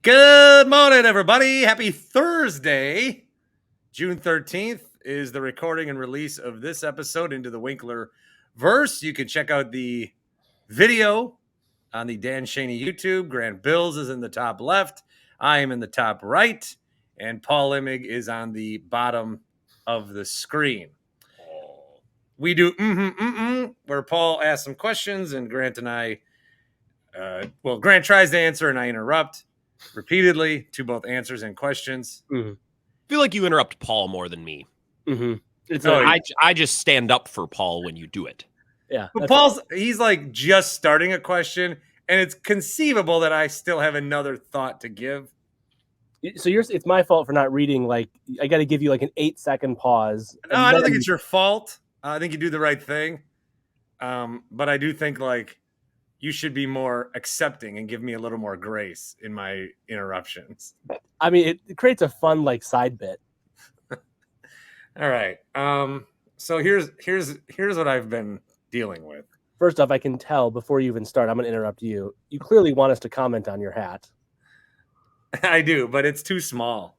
Good morning, everybody. Happy Thursday. June 13th is the recording and release of this episode into the Winklerverse. You can check out the video on the Dan Schani YouTube. Grant Bilse is in the top left. I am in the top right. And Paul Imig is on the bottom of the screen. We do where Paul asks some questions and Grant and I, Grant tries to answer and I interrupt repeatedly to both answers and questions. I feel like you interrupt Paul more than me. I just stand up for Paul when you do it. Yeah, but he's like just starting a question, and it's conceivable that I still have another thought to give. So it's my fault for not reading. Like, I got to give you like an 8-second pause. No, I don't think it's your fault. I think you do the right thing. But I do think like you should be more accepting and give me a little more grace in my interruptions. I mean, it creates a fun like side bit. All right. So here's what I've been dealing with. First off, I can tell before you even start, I'm going to interrupt you. You clearly want us to comment on your hat. I do, but it's too small.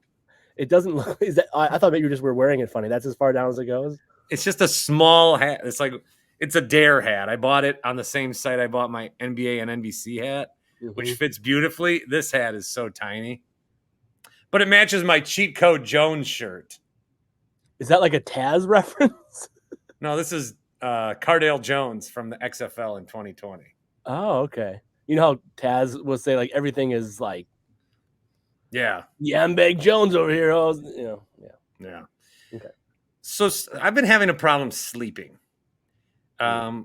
It doesn't look. I thought maybe you just were wearing it funny. That's as far down as it goes. It's just a small hat. It's a Dare hat. I bought it on the same site I bought my NBA and NBC hat, which fits beautifully. This hat is so tiny, but it matches my cheat code Jones shirt. Is that like a Taz reference? No, this is Cardale Jones from the XFL in 2020. Oh, okay. You know how Taz will say like everything is like, yeah, I'm Big Jones over here. Yeah. Okay. So I've been having a problem sleeping.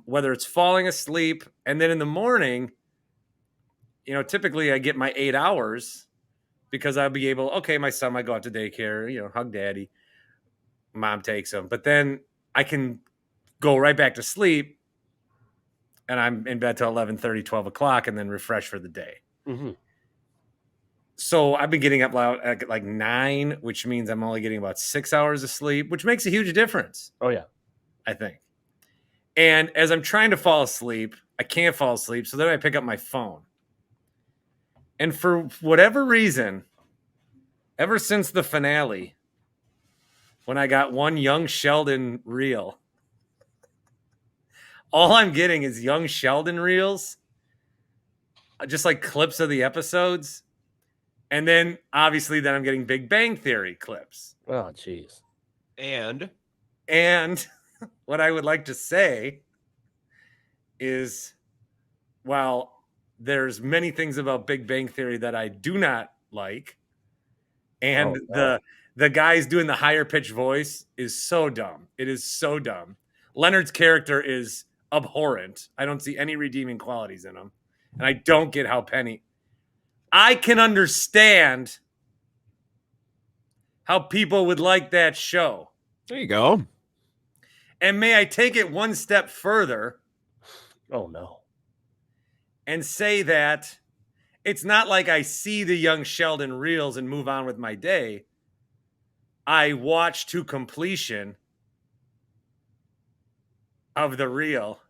Whether it's falling asleep and then in the morning, typically I get my 8 hours because I'll be able, my son might go out to daycare, hug daddy, mom takes him, but then I can go right back to sleep and I'm in bed till 11:30, 12 o'clock and then refresh for the day. Mm-hmm. So I've been getting up at like 9, which means I'm only getting about 6 hours of sleep, which makes a huge difference. Oh yeah. I think. And as I'm trying to fall asleep, I can't fall asleep. So then I pick up my phone. And for whatever reason, ever since the finale, when I got one Young Sheldon reel, all I'm getting is Young Sheldon reels, just like clips of the episodes. And then obviously then I'm getting Big Bang Theory clips. Oh, jeez. And what I would like to say is, while there's many things about Big Bang Theory that I do not like, and the guys doing the higher pitch voice is so dumb. It is so dumb. Leonard's character is abhorrent. I don't see any redeeming qualities in him. And I don't get how I can understand how people would like that show. There you go. And may I take it one step further? Oh, no. And say that it's not like I see the Young Sheldon reels and move on with my day. I watch to completion of the reel,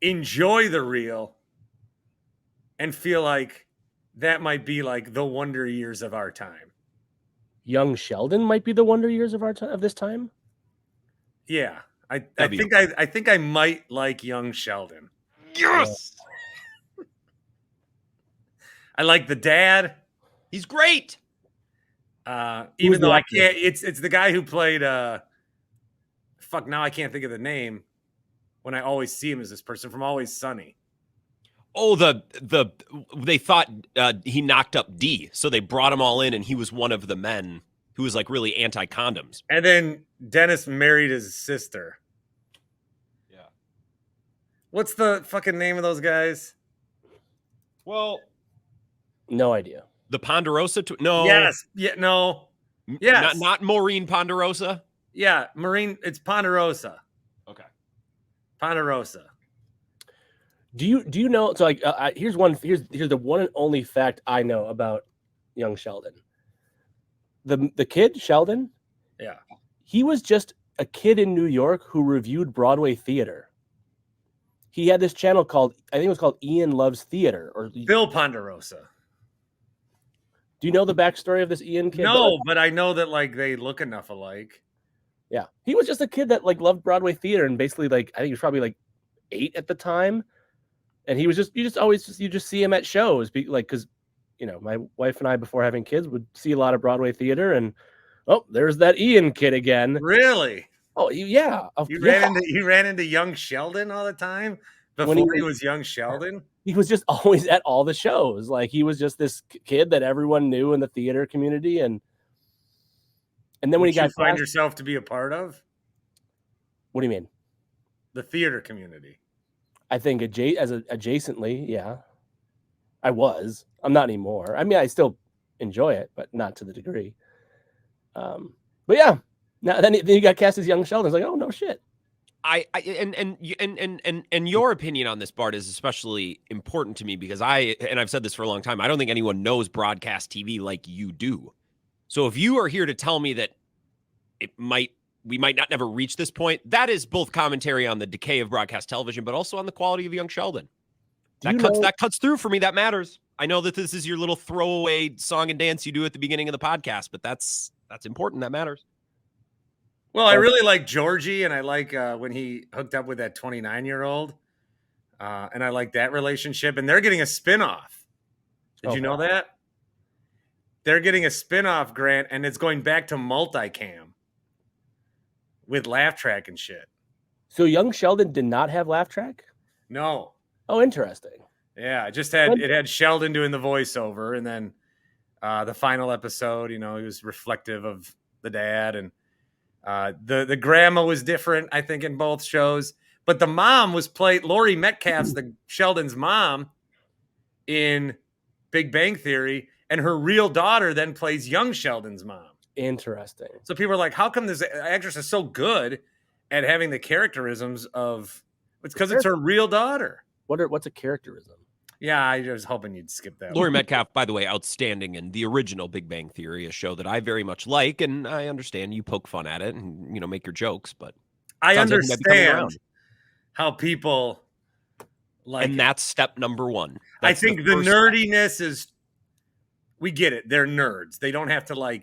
enjoy the reel, and feel like that might be like the wonder years of our time. Young Sheldon might be the wonder years of this time? Yeah. I think I might like Young Sheldon. Yes. I like the dad. He's great. Even though I can't, it's the guy who played now I can't think of the name when I always see him as this person from Always Sunny. Oh, they thought he knocked up D, so they brought him all in, and he was one of the men who was like really anti-condoms. And then Dennis married his sister. Yeah. What's the fucking name of those guys? Well, no idea. The Ponderosa? No. Yes. Yeah. No. Yes. Not Maureen Ponderosa. Yeah, Maureen. It's Ponderosa. Okay. Ponderosa. Do you know? So like, here's the one and only fact I know about Young Sheldon. The kid Sheldon. Yeah. He was just a kid in New York who reviewed Broadway theater. He had this channel called, I think it was called Ian Loves Theater, or Bill Ponderosa. Do you know the backstory of this Ian kid? No, but I know that like they look enough alike. Yeah, he was just a kid that like loved Broadway theater and basically like I think he was probably like 8 at the time, and he was just you just see him at shows, because my wife and I before having kids would see a lot of Broadway theater, and there's that Ian kid again. Really? Oh yeah, You ran into Young Sheldon all the time before he was Young Sheldon. He was just always at all the shows. Like he was just this kid that everyone knew in the theater community, and then when he got find yourself to be a part of. What do you mean? The theater community. I think adjacently, yeah. I was. I'm not anymore. I mean, I still enjoy it, but not to the degree. But yeah. Now then he got cast as Young Sheldon. It's like, oh no shit. And your opinion on this, Bart, is especially important to me because I've said this for a long time. I don't think anyone knows broadcast TV like you do. So if you are here to tell me that we might not never reach this point, that is both commentary on the decay of broadcast television, but also on the quality of Young Sheldon. That cuts through for me. That matters. I know that this is your little throwaway song and dance you do at the beginning of the podcast, but that's important. That matters. Well, I really like Georgie, and I like when he hooked up with that 29-year-old, and I like that relationship. And they're getting a spinoff. Did you know that? They're getting a spinoff, Grant, and it's going back to multicam with laugh track and shit. So Young Sheldon did not have laugh track? No. Oh, interesting. Yeah, it had Sheldon doing the voiceover, and then the final episode, he was reflective of the dad, and the grandma was different, I think, in both shows. But the mom was played Laurie Metcalf's the Sheldon's mom in Big Bang Theory, and her real daughter then plays Young Sheldon's mom. Interesting. So people are like, how come this actress is so good at having the characterisms of? It's because it's her real daughter. What's a characterism? Yeah, I was hoping you'd skip that. Laurie Metcalf, by the way, outstanding in the original Big Bang Theory, a show that I very much like, and I understand you poke fun at it and make your jokes, but I understand how people like. And that's step number one. I think the nerdiness is. We get it. They're nerds. They don't have to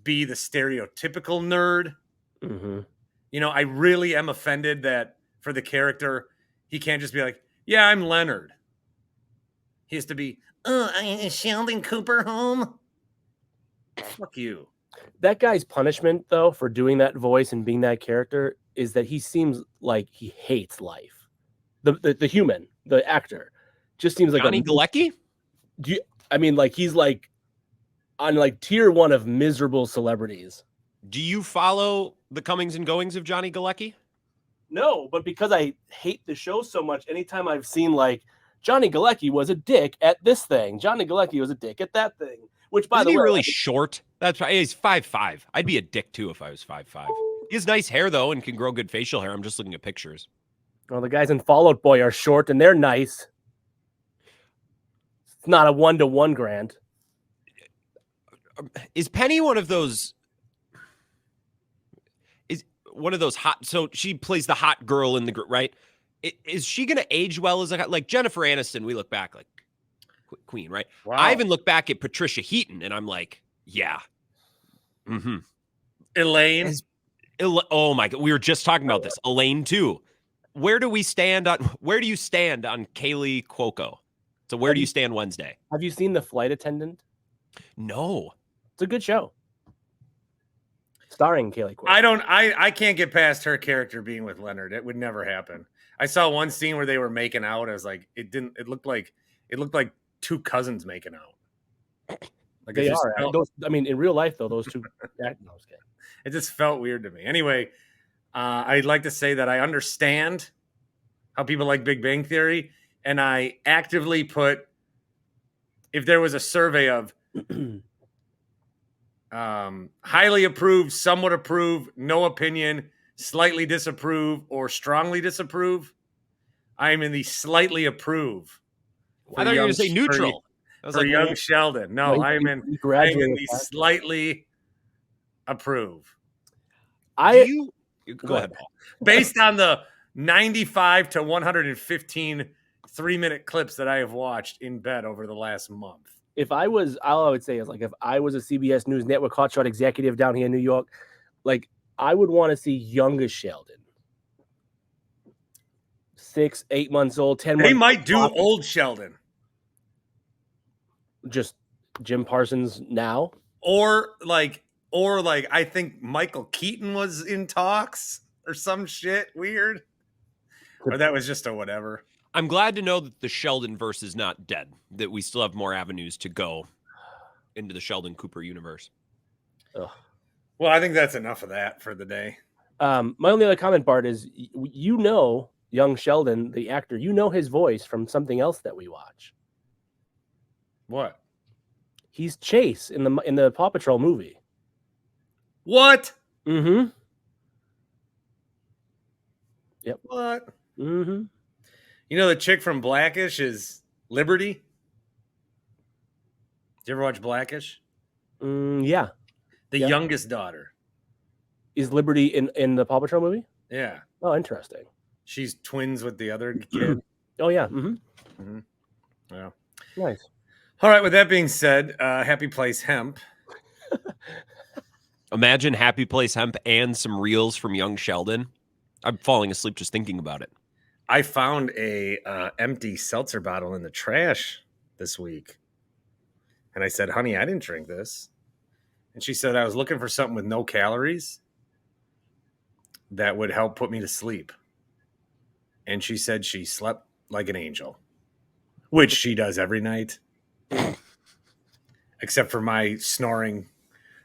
be the stereotypical nerd. Mm-hmm. I really am offended that for the character, he can't just be like, yeah, I'm Leonard. He has to be, is Sheldon Cooper home? Fuck you. That guy's punishment, though, for doing that voice and being that character is that he seems like he hates life. The human, the actor, just seems like Johnny Galecki? He's like on tier 1 of miserable celebrities. Do you follow the comings and goings of Johnny Galecki? No, but because I hate the show so much, anytime I've seen Johnny Galecki was a dick at this thing, Johnny Galecki was a dick at that thing, which by the way, really short. That's right. He's 5'5". I'd be a dick too if I was 5'5". He has nice hair though and can grow good facial hair. I'm just looking at pictures. Well, the guys in Fall Out Boy are short and they're nice. It's not a 1-to-1, Grant. Is Penny one of those? Is one of those hot? So she plays the hot girl in the group, right? Is she going to age well as like Jennifer Aniston? We look back like queen, right? Wow. I even look back at Patricia Heaton, and I'm like, yeah. Mm-hmm. Elaine. Oh my God, we were just talking about this. Elaine too. Where do you stand on Kaylee Cuoco? So where do you stand Wednesday? Have you seen The Flight Attendant? No. It's a good show. Starring Kaylee Cuoco. I can't get past her character being with Leonard. It would never happen. I saw one scene where they were making out. I was like, it looked like two cousins making out. Like they are. In real life though, those two. No, I was kidding. It just felt weird to me. Anyway, I'd like to say that I understand how people like Big Bang Theory, and I actively put, if there was a survey of highly approved, somewhat approve, no opinion, slightly disapprove, or strongly disapprove, I am in the slightly approve. I thought you were going to say neutral. For Young Sheldon. No, I'm in the slightly approve. Go ahead, Paul. Based on the 95 to 115 3-minute clips that I have watched in bed over the last month. all I would say is like if I was a CBS News Network hotshot executive down here in New York, like I would want to see youngest Sheldon. 6, 8 months old, 10 months. They might do old Sheldon. Just Jim Parsons now. Or like I think Michael Keaton was in talks or some shit weird. Or that was just a whatever. I'm glad to know that the Sheldon verse is not dead, that we still have more avenues to go into the Sheldon Cooper universe. Ugh. Well, I think that's enough of that for the day. My only other comment, Bart, is young Sheldon, the actor, his voice from something else that we watch. What? He's Chase in the Paw Patrol movie. What? Mm-hmm. Yep. What? Mm-hmm. You know the chick from Blackish is Liberty? Did you ever watch Blackish? Yeah. The youngest daughter. Is Liberty in the Paw Patrol movie? Yeah. Oh, interesting. She's twins with the other kid. Oh, yeah. Mm-hmm. Mm-hmm. Yeah. Nice. All right. With that being said, Happy Place Hemp. Imagine Happy Place Hemp and some reels from Young Sheldon. I'm falling asleep just thinking about it. I found a empty seltzer bottle in the trash this week. And I said, honey, I didn't drink this. And she said, I was looking for something with no calories that would help put me to sleep. And she said she slept like an angel, which she does every night, except for my snoring,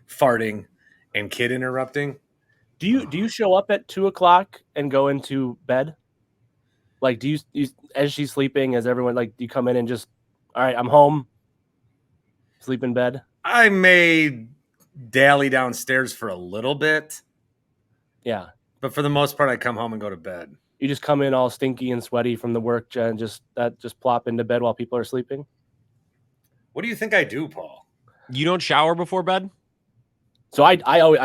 farting, and kid interrupting. Do you show up at 2:00 and go into bed? Like, do you as she's sleeping, as everyone, like, do you come in and just, all right, I'm home, sleep in bed? I may dally downstairs for a little bit. Yeah. But for the most part, I come home and go to bed. You just come in all stinky and sweaty from the work and just plop into bed while people are sleeping? What do you think I do, Paul? You don't shower before bed? So I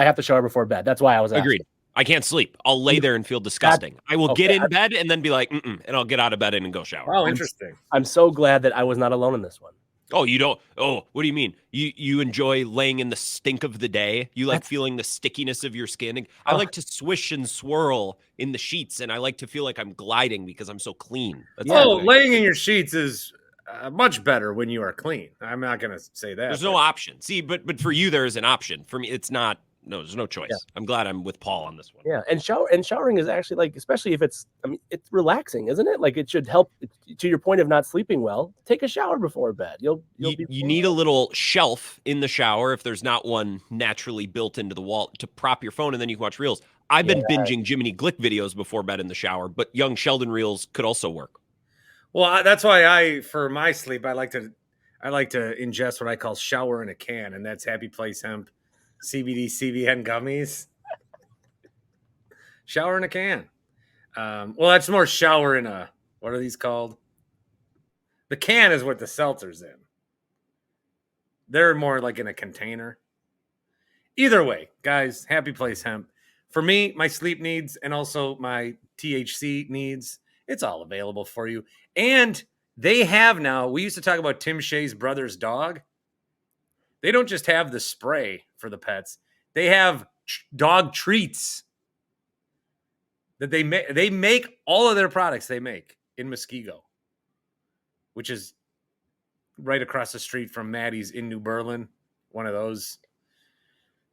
have to shower before bed. That's why I was asking. Agreed. I can't sleep. I'll lay there and feel disgusting. I will get in bed and then be like, and I'll get out of bed and go shower. Oh, interesting. I'm so glad that I was not alone in this one. Oh, you don't? Oh, what do you mean? You enjoy laying in the stink of the day? You like feeling the stickiness of your skin? I like to swish and swirl in the sheets, and I like to feel like I'm gliding because I'm so clean. That's laying in your sheets is much better when you are clean. I'm not going to say that. There's no option. See, but for you, there is an option. For me, it's not. No, there's no choice. Yeah. I'm glad I'm with Paul on this one. Yeah, and showering is actually, like, especially if it's relaxing, isn't it? Like, it should help. To your point of not sleeping well, take a shower before bed. You need a little shelf in the shower if there's not one naturally built into the wall to prop your phone, and then you can watch reels. I've been binging Jiminy Glick videos before bed in the shower, but Young Sheldon reels could also work. Well, that's why for my sleep, I like to ingest what I call shower in a can, and that's Happy Place Hemp CBD CBN gummies. Shower in a can. Well, that's more shower in a, what are these called? The can is what the seltzer's in. They're more like in a container. Either way, guys, Happy Place Hemp. For me, my sleep needs and also my THC needs, it's all available for you. And they have now, we used to talk about Tim Shea's brother's dog. They don't just have the spray for the pets. They have dog treats that they make. They make all of their products they make in Muskego, which is right across the street from Maddie's in New Berlin, one of those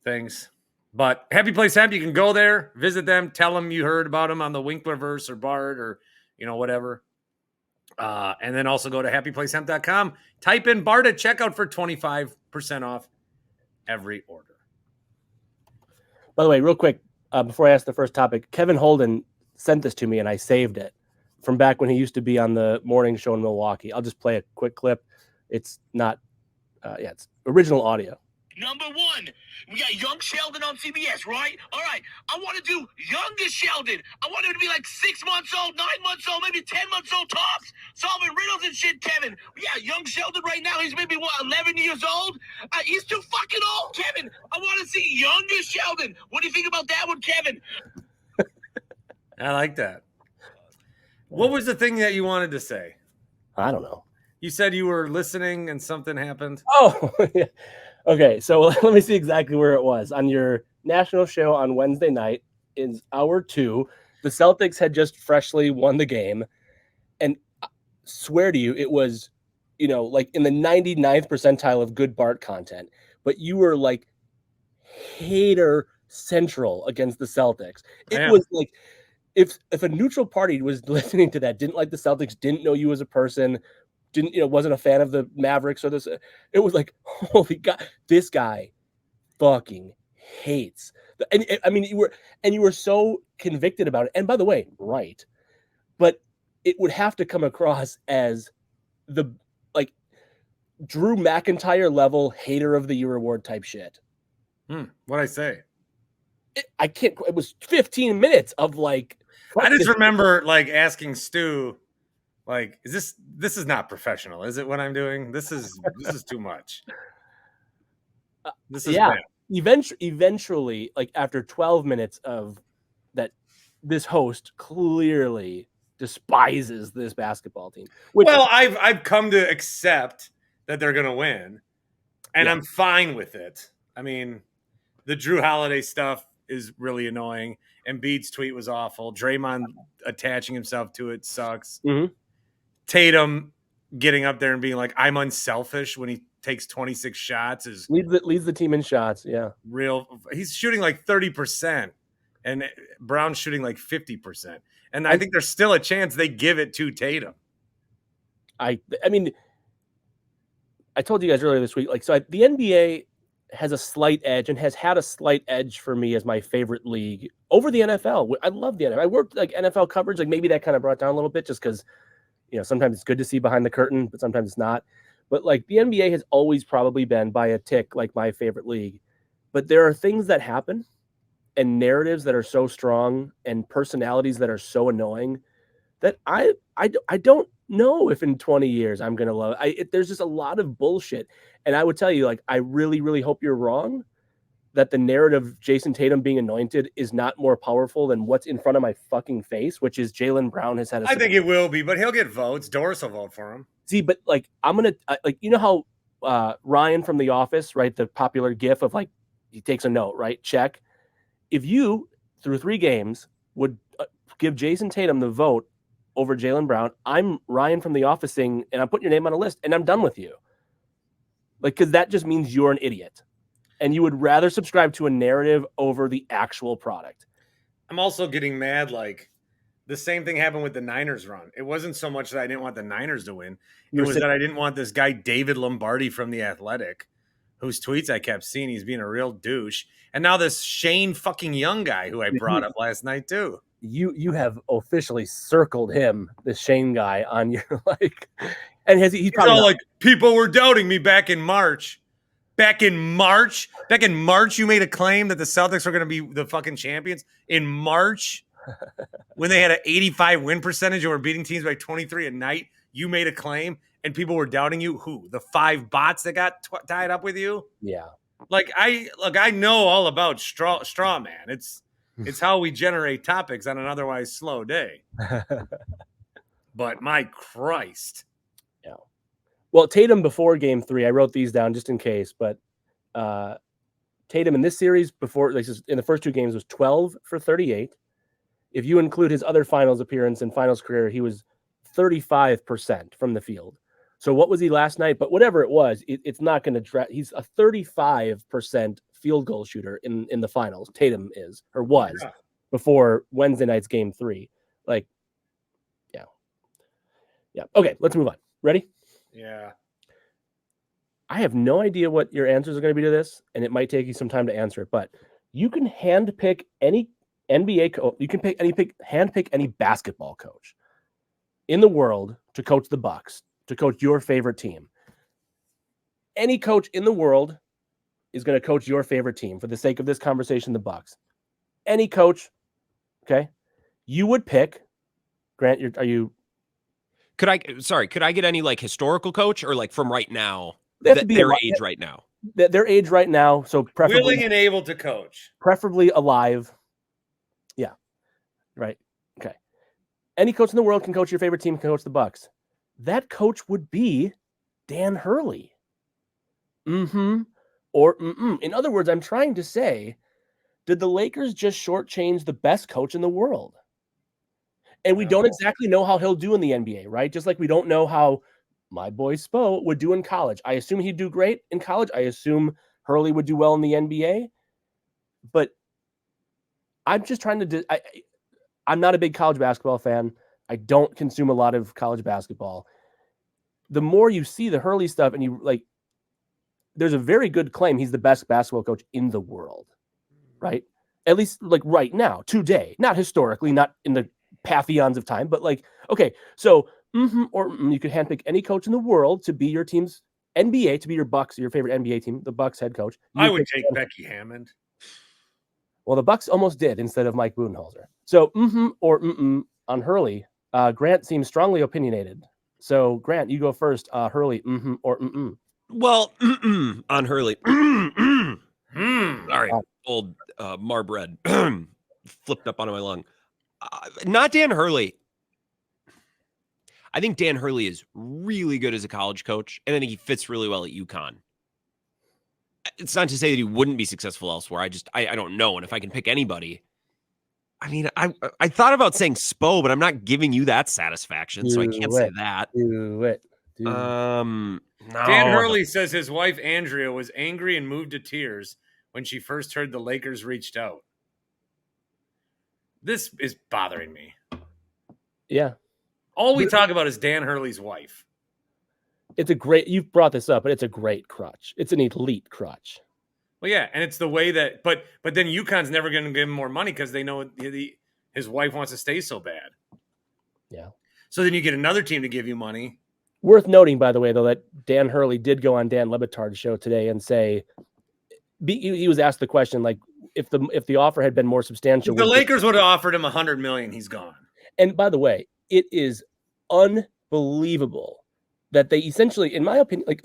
things. But Happy Place Hemp, you can go there, visit them, tell them you heard about them on the Winklerverse or Bart or, whatever. And then also go to happyplacehemp.com. Type in Bart at checkout for 25% off every order. By the way, real quick, before I ask the first topic, Kevin Holden sent this to me and I saved it from back when he used to be on the morning show in Milwaukee. I'll just play a quick clip. It's not, it's original audio. Number one, we got Young Sheldon on CBS, right? All right, I want to do youngest Sheldon. I want him to be like 6 months old, 9 months old, maybe 10 months old tops, solving riddles and shit, Kevin. Yeah, Young Sheldon right now, he's maybe, 11 years old? He's too fucking old, Kevin. I want to see youngest Sheldon. What do you think about that one, Kevin? I like that. What was the thing that you wanted to say? I don't know. You said you were listening and something happened. Oh, yeah. Okay. So let me see exactly where it was on your national show on Wednesday night. In hour 2, the Celtics had just freshly won the game, and I swear to you, it was, like in the 99th percentile of good Bart content. But you were like hater central against the Celtics. It was like if a neutral party was listening to that, didn't like the Celtics, didn't know you as a person, wasn't a fan of the Mavericks or this, it was like, holy God, this guy fucking hates. And I mean, you were so convicted about it. And by the way, right, but it would have to come across as the like Drew McIntyre level hater of the year award type shit. What'd I say? I can't. It was 15 minutes of like. I just remember like asking Stu, like, this is not professional, is it? What I'm doing? This is too much. This is bad. Eventually, like after 12 minutes of that, this host clearly despises this basketball team. Well, I've come to accept that they're gonna win, and I'm fine with it. I mean, the Drew Holiday stuff is really annoying. Embiid's tweet was awful. Draymond attaching himself to it sucks. Mm-hmm. Tatum getting up there and being like, I'm unselfish when he takes 26 shots is leads the team in shots. Yeah. Real. He's shooting like 30% and Brown's shooting like 50%. And I think there's still a chance they give it to Tatum. I mean, I told you guys earlier this week, the NBA has a slight edge and has had a slight edge for me as my favorite league over the NFL. I love the NFL. I worked like NFL coverage. Like maybe that kind of brought down a little bit just because, sometimes it's good to see behind the curtain, but sometimes it's not. But like the NBA has always probably been by a tick like my favorite league. But there are things that happen and narratives that are so strong and personalities that are so annoying that I don't know if in 20 years I'm going to love it. There's just a lot of bullshit. And I would tell you, like, I really, really hope you're wrong that the narrative of Jason Tatum being anointed is not more powerful than what's in front of my fucking face, which is Jaylen Brown has had I think it will be, but he'll get votes. Doris will vote for him. See, but like, I'm going to, how Ryan from The Office, right? The popular gif of like, he takes a note, right? Check. If you, through 3 games, would give Jason Tatum the vote over Jaylen Brown, I'm Ryan from The Office saying, and I'm putting your name on a list and I'm done with you. Like, because that just means you're an idiot. And you would rather subscribe to a narrative over the actual product. I'm also getting mad. Like, the same thing happened with the Niners run. It wasn't so much that I didn't want the Niners to win. It was that I didn't want this guy, David Lombardi from The Athletic, whose tweets I kept seeing. He's being a real douche. And now this Shane fucking Young guy who I brought up last night too. You have officially circled him, this Shane guy, on your and he's probably all like, people were doubting me back in March. Back in March, you made a claim that the Celtics were going to be the fucking champions in March when they had an 85 win percentage and were beating teams by 23 a night. You made a claim and people were doubting you. Who? The 5 bots that got tied up with you? Yeah. Like I know all about straw man. It's how we generate topics on an otherwise slow day. But my Christ. Yeah. Well, Tatum before game 3, I wrote these down just in case, but Tatum in this series before, in the first 2 games, was 12 for 38. If you include his other finals appearance and finals career, he was 35% from the field. So what was he last night? But whatever it was, it's not going to he's a 35% field goal shooter in the finals. Tatum is, or was, before Wednesday night's game 3. Like, yeah. Okay, let's move on. Ready? Yeah. I have no idea what your answers are going to be to this, and it might take you some time to answer it, but you can handpick any NBA coach. You can handpick any basketball coach in the world to coach the Bucks, to coach your favorite team. Any coach in the world is going to coach your favorite team for the sake of this conversation, the Bucks. Any coach, okay? You would pick, Grant, are you... Could I get any like historical coach or like from right now? Their age right now. Their age right now, so preferably willing and able to coach. Preferably alive. Yeah. Right. Okay. Any coach in the world can coach your favorite team, can coach the Bucks. that coach would be Dan Hurley. MmHmm or MmHmm. In other words, I'm trying to say, did the Lakers just shortchange the best coach in the world? And we don't exactly know how he'll do in the NBA, right? Just like we don't know how my boy Spo would do in college. I assume he'd do great in college. I assume Hurley would do well in the NBA. But I'm just trying to I'm not a big college basketball fan. I don't consume a lot of college basketball. The more you see the Hurley stuff and you like, there's a very good claim he's the best basketball coach in the world, right? At least like right now, today, not historically, not in the pantheons of time, but like, okay, so you could handpick any coach in the world to be your team's NBA, to be your Bucks, your favorite NBA team, the Bucks head coach. I would take Becky Hammond. Well, the Bucks almost did instead of Mike Budenholzer. So on Hurley. Grant seems strongly opinionated. So Grant, you go first. Hurley, or Well, on Hurley. Sorry, old Marbread flipped up onto my lung. Not Dan Hurley. I think Dan Hurley is really good as a college coach, and I think he fits really well at UConn. It's not to say that he wouldn't be successful elsewhere. I don't know. And if I can pick anybody, I mean, I thought about saying Spo, but I'm not giving you that satisfaction, so I can't say that. Do it. No. Dan Hurley says his wife Andrea was angry and moved to tears when she first heard the Lakers reached out. This is bothering me. Yeah. All we talk about is Dan Hurley's wife. It's a great, you've brought this up, but it's a great crutch. It's an elite crutch. Well, yeah, and it's the way that, but then UConn's never going to give him more money because they know his wife wants to stay so bad. Yeah. So then you get another team to give you money. Worth noting, by the way, though, that Dan Hurley did go on Dan Le Batard's show today and say, he was asked the question, like, if the offer had been more substantial. If the Lakers would have offered him $100 million, he's gone. And by the way, it is unbelievable that they essentially, in my opinion, like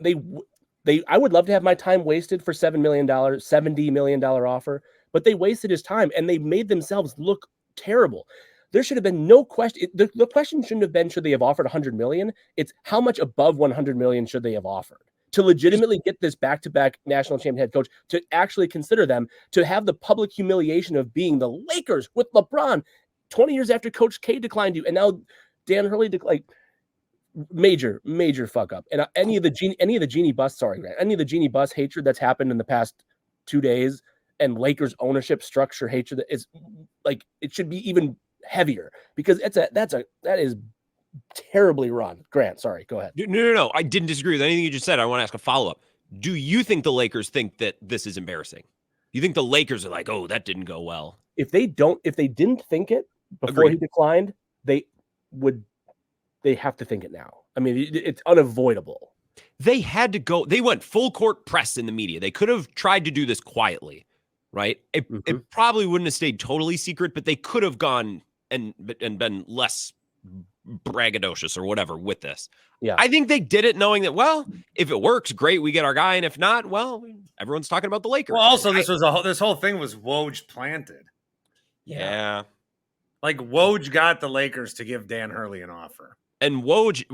I would love to have my time wasted for $70 million offer, but they wasted his time and they made themselves look terrible. There should have been no question. The question shouldn't have been, should they have offered $100 million? It's how much above $100 million should they have offered to legitimately get this back-to-back national champion head coach, to actually consider them, to have the public humiliation of being the Lakers with LeBron 20 years after Coach K declined you. And now Dan Hurley, major fuck up. And any of the Genie Bus hatred that's happened in the past 2 days and Lakers ownership structure hatred, that is like, it should be even heavier because that is terribly run. Grant, sorry, go ahead. No. I didn't disagree with anything you just said. I want to ask a follow-up. Do you think the Lakers think that this is embarrassing? You think the Lakers are like, oh, that didn't go well? If they didn't think it before he declined, they have to think it now. I mean, it's unavoidable. They had to go. They went full court press in the media. They could have tried to do this quietly, right? It probably wouldn't have stayed totally secret, but they could have gone and been less braggadocious or whatever with this. Yeah, I think they did it knowing that, well, if it works, great, we get our guy, and if not, well, everyone's talking about the Lakers. Well, also this whole thing was Woj planted. Yeah. Like Woj got the Lakers to give Dan Hurley an offer. And Woj,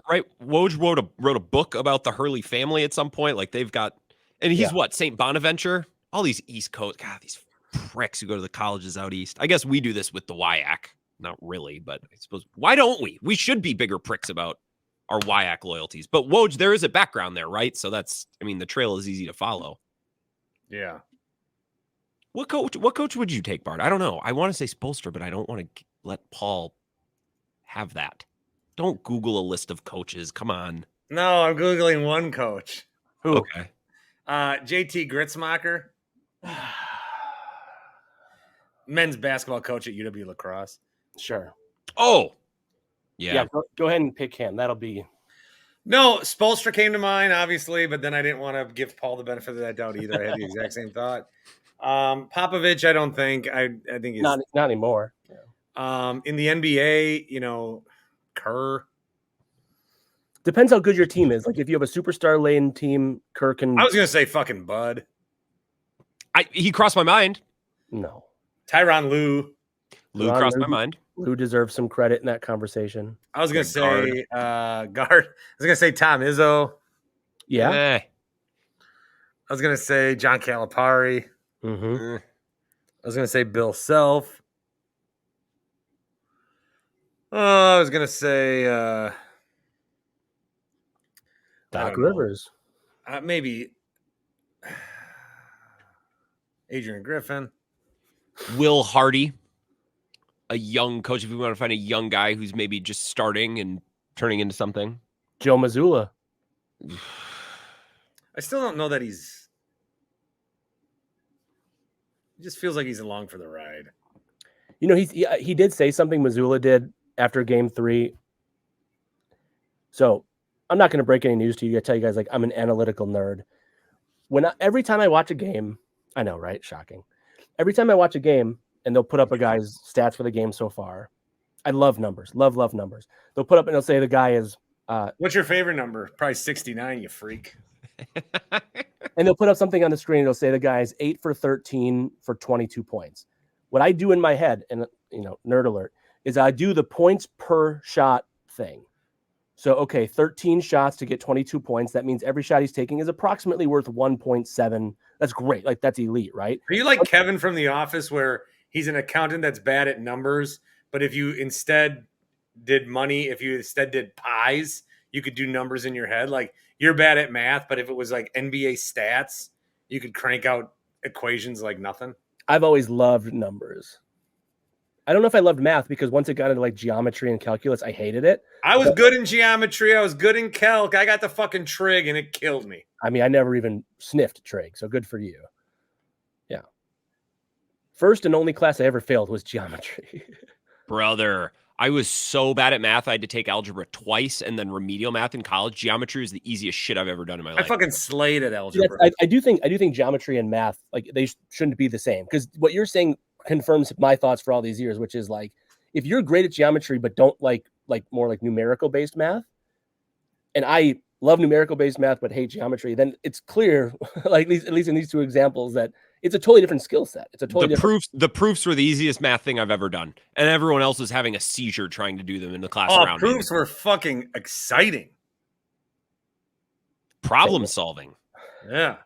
right? Woj wrote a book about the Hurley family at some point. Like they've got, and he's what, St. Bonaventure? All these East Coast, God, these pricks who go to the colleges out east. I guess we do this with the WIAC. Not really, but I suppose, why don't we? We should be bigger pricks about our WIAC loyalties. But Woj, there is a background there, right? So that's, I mean, the trail is easy to follow. Yeah. What coach would you take, Bart? I don't know. I want to say Spoelstra, but I don't want to let Paul have that. Don't Google a list of coaches. Come on. No, I'm Googling one coach. Who? Okay. JT Gritzmacher. Men's basketball coach at UW La Crosse. Sure. Oh. Yeah. Go ahead and pick him. That'll be. No, Spoelstra came to mind, obviously, but then I didn't want to give Paul the benefit of that doubt either. I had the exact same thought. Popovich, I don't think. I think he's not anymore. Yeah. In the NBA, Kerr. Depends how good your team is. Like if you have a superstar lane team, Kerr can. I was gonna say fucking Bud. He crossed my mind. No. Tyronn Lue. Lue crossed my mind. Lou deserves some credit in that conversation. I was gonna The say guard. I was gonna say Tom Izzo. Yeah. Eh. I was gonna say John Calipari. Mm-hmm. Eh. I was gonna say Bill Self. I was gonna say I Doc don't know. Rivers. Maybe Adrian Griffin. Will Hardy, a young coach. If we want to find a young guy who's maybe just starting and turning into something. Joe Mazzulla. I still don't know that he's. It just feels like he's along for the ride. You know, he did say something Mazzulla did after Game 3. So I'm not going to break any news to you. I tell you guys, like, I'm an analytical nerd. Every time I watch a game, I know, right? Shocking. Every time I watch a game and they'll put up a guy's stats for the game so far, I love numbers. Love numbers. They'll put up and they'll say the guy is. What's your favorite number? Probably 69, you freak. And they'll put up something on the screen. It'll say the guy is 8 for 13 for 22 points. What I do in my head, and nerd alert, is I do the points per shot thing. So, okay, 13 shots to get 22 points. That means every shot he's taking is approximately worth 1.7. That's great. Like, that's elite, right? Are you like Kevin from The Office, where he's an accountant that's bad at numbers, but if you instead did money, if you instead did pies, you could do numbers in your head? Like, you're bad at math, but if it was like NBA stats, you could crank out equations like nothing. I've always loved numbers. I don't know if I loved math, because once it got into like geometry and calculus, I hated it. I was good in geometry. I was good in calc. I got the fucking trig and it killed me. I mean, I never even sniffed trig, so good for you. Yeah. First and only class I ever failed was geometry. Brother, I was so bad at math. I had to take algebra twice and then remedial math in college. Geometry is the easiest shit I've ever done in my I life. fucking slayed at algebra. I do think geometry and math, like, they shouldn't be the same, because what you're saying confirms my thoughts for all these years, which is like, if you're great at geometry but don't like more like numerical based math, and I love numerical based math but hate geometry, then it's clear, like at least in these two examples, that it's a totally different skill set. It's a totally different. The proofs were the easiest math thing I've ever done, and everyone else was having a seizure trying to do them in the class around me. Proofs were fucking exciting. Problem solving. Yeah.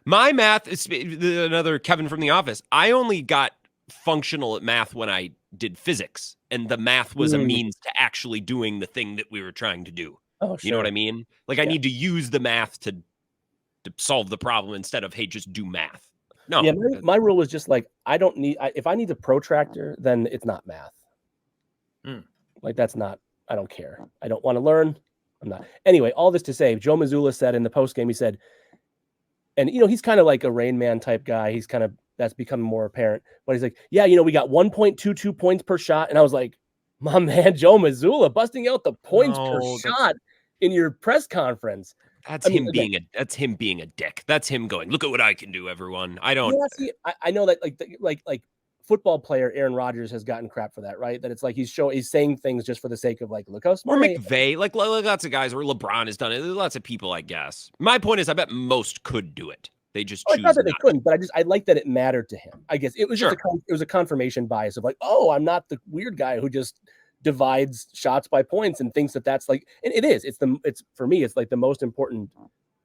My math is another Kevin from The Office. I only got functional at math when I did physics, and the math was a means to actually doing the thing that we were trying to do. Oh, sure. You know what I mean? Like, I need to use the math to solve the problem instead of, hey, just do math. No. Yeah, my rule was just like, if I need a protractor, then it's not math. Like, that's not, I don't care. I don't want to learn. I'm not. Anyway, all this to say, Joe Mazzulla said in the postgame, he said, and he's kind of like a Rain Man type guy. He's kind of, that's becoming more apparent. But he's like, yeah, we got 1.22 points per shot. And I was like, my man, Joe Mazzulla busting out the points per shot in your press conference. That's him being a dick. That's him going, look at what I can do, everyone. I don't. Yeah, see, I know that like football player Aaron Rodgers has gotten crap for that, right? That it's like he's saying things just for the sake of like, look how smart. Or McVay, like lots of guys, or LeBron has done it. There's lots of people, I guess. My point is, I bet most could do it. They just choose not that they couldn't, but I like that it mattered to him. I guess it was just it was a confirmation bias of like, oh, I'm not the weird guy who just divides shots by points and thinks that's like, and it is. It's for me, it's like the most important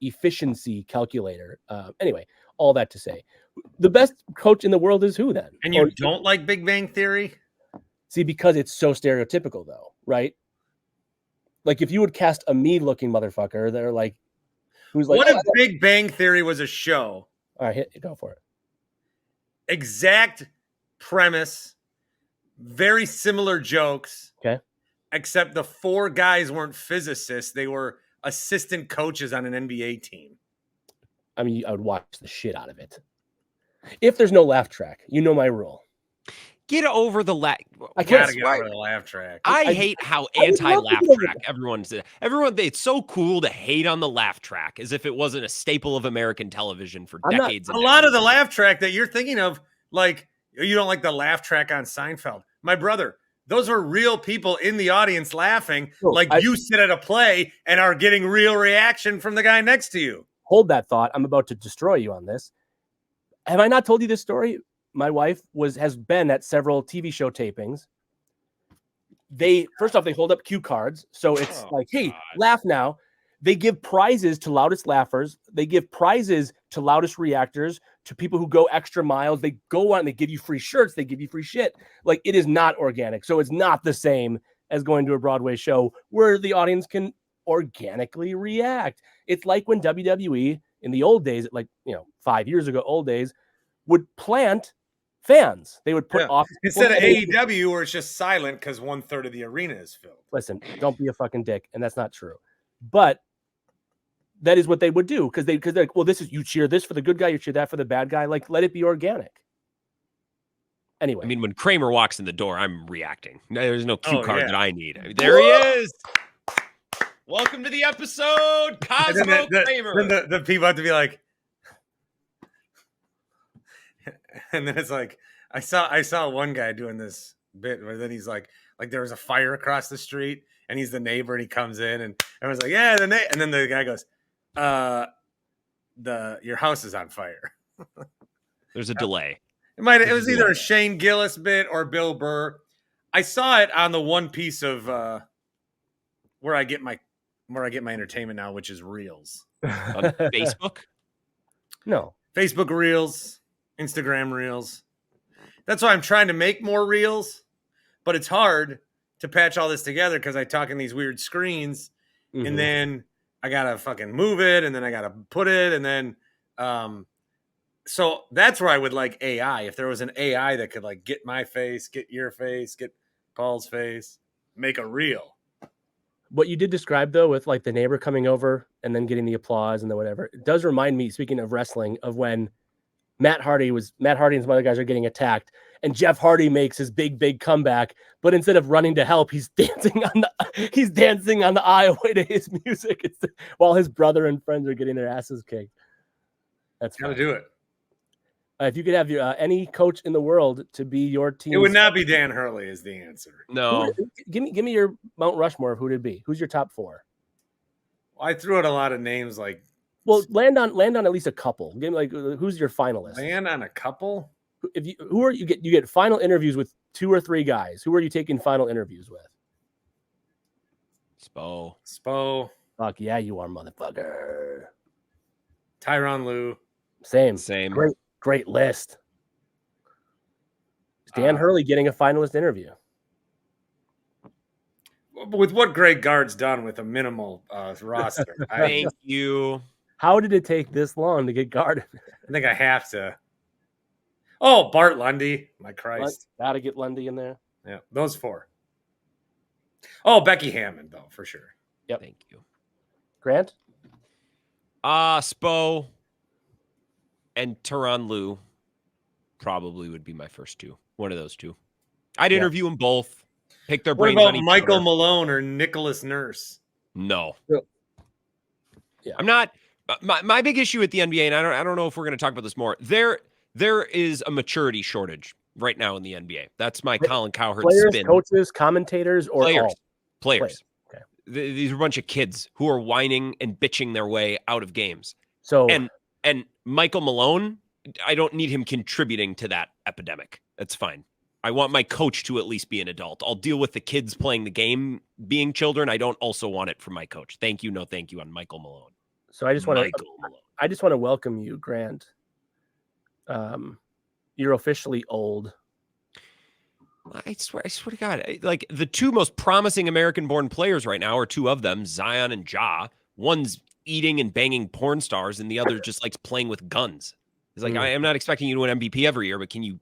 efficiency calculator. Anyway, all that to say, the best coach in the world is who then? And you don't like Big Bang Theory? See, because it's so stereotypical, though, right? Like, if you would cast a me-looking motherfucker, they're like, who's like, what if Big Bang Theory was a show? All right, go for it. Exact premise, very similar jokes. Okay. Except the 4 guys weren't physicists; they were assistant coaches on an NBA team. I mean, I would watch the shit out of it. If there's no laugh track, my rule. Get over the laugh. I gotta get over the laugh track. I hate how anti-laugh track everyone's. It's so cool to hate on the laugh track as if it wasn't a staple of American television for decades. A lot of the laugh track that you're thinking of, like, you don't like the laugh track on Seinfeld. My brother, those were real people in the audience laughing, you sit at a play and are getting real reaction from the guy next to you. Hold that thought. I'm about to destroy you on this. Have I not told you this story? My wife has been at several TV show tapings, they first off, they hold up cue cards. So it's Oh, like, hey, God. laugh now. They give prizes to loudest laughers. They give prizes to loudest reactors, to people who go extra miles. They go on and they give you free shirts. They give you free shit. Like, it is not organic. So it's not the same as going to a Broadway show where the audience can organically react. It's like when WWE in the old days, like, 5 years ago, old days, would plant fans. They would put off instead of AEW where it's just silent because 1/3 of the arena is filled. Listen, don't be a fucking dick, and that's not true. But that is what they would do because they're like, well, this is, you cheer this for the good guy, you cheer that for the bad guy. Like, let it be organic. Anyway, I mean, when Kramer walks in the door, I'm reacting. There's no cue card that I need. I mean, there he is. Welcome to the episode, Cosmo Kramer. Then the people have to be like, and then it's like, I saw one guy doing this bit where then he's like there was a fire across the street and he's the neighbor and he comes in and everyone's like, yeah, and then the guy goes, your house is on fire. There's a delay. It was either a Shane Gillis bit or Bill Burr. I saw it on the one piece of where I get my entertainment now, which is Reels. On Facebook? No. Facebook Reels, Instagram Reels. That's why I'm trying to make more Reels, but it's hard to patch all this together because I talk in these weird screens, and then I gotta fucking move it, and then I gotta put it, and then so that's where I would like AI. If there was an AI that could like get my face, get your face, get Paul's face, make a reel. What you did describe, though, with like the neighbor coming over and then getting the applause and the whatever, it does remind me, speaking of wrestling, of when Matt Hardy and some other guys are getting attacked, and Jeff Hardy makes his big comeback, but instead of running to help, he's dancing on the aisle to his music while his brother and friends are getting their asses kicked. That's gotta do it. If you could have any coach in the world to be your team, it would not be Dan Hurley is the answer. No. Give me your Mount Rushmore of who'd it be? Who's your top four? I threw out a lot of names like. Well, land on at least a couple. Give me like who's your finalist? Land on a couple. You get final interviews with 2 or 3 guys. Who are you taking final interviews with? Spo. Fuck yeah, you are, motherfucker. Tyronn Lue. Same. Great list. Is Dan Hurley getting a finalist interview? With what Greg Gard's done with a minimal roster. Thank you. How did it take this long to get Gard? I think I have to. Oh, Bart Lundy. My Christ. Gotta get Lundy in there. Yeah, those 4. Oh, Becky Hammond, though, for sure. Yep. Thank you. Grant? Spo and Tyronn Lue probably would be my first 2. One of those 2. I'd interview them both. Pick their brains. What about Michael Malone or Nicholas Nurse? No. Yeah. I'm not. My big issue with the NBA, and I don't know if we're going to talk about this more. There is a maturity shortage right now in the NBA. That's my Colin Cowherd spin. Coaches, commentators, or players. Okay. These are a bunch of kids who are whining and bitching their way out of games. So and Michael Malone, I don't need him contributing to that epidemic. That's fine. I want my coach to at least be an adult. I'll deal with the kids playing the game being children. I don't also want it from my coach. Thank you, no thank you on Michael Malone. So I just want to welcome you, Grant. You're officially old. I swear to God, like the 2 most promising American-born players right now are 2 of them, Zion and Ja. One's eating and banging porn stars, and the other just likes playing with guns. It's like, I am not expecting you to win MVP every year, but can you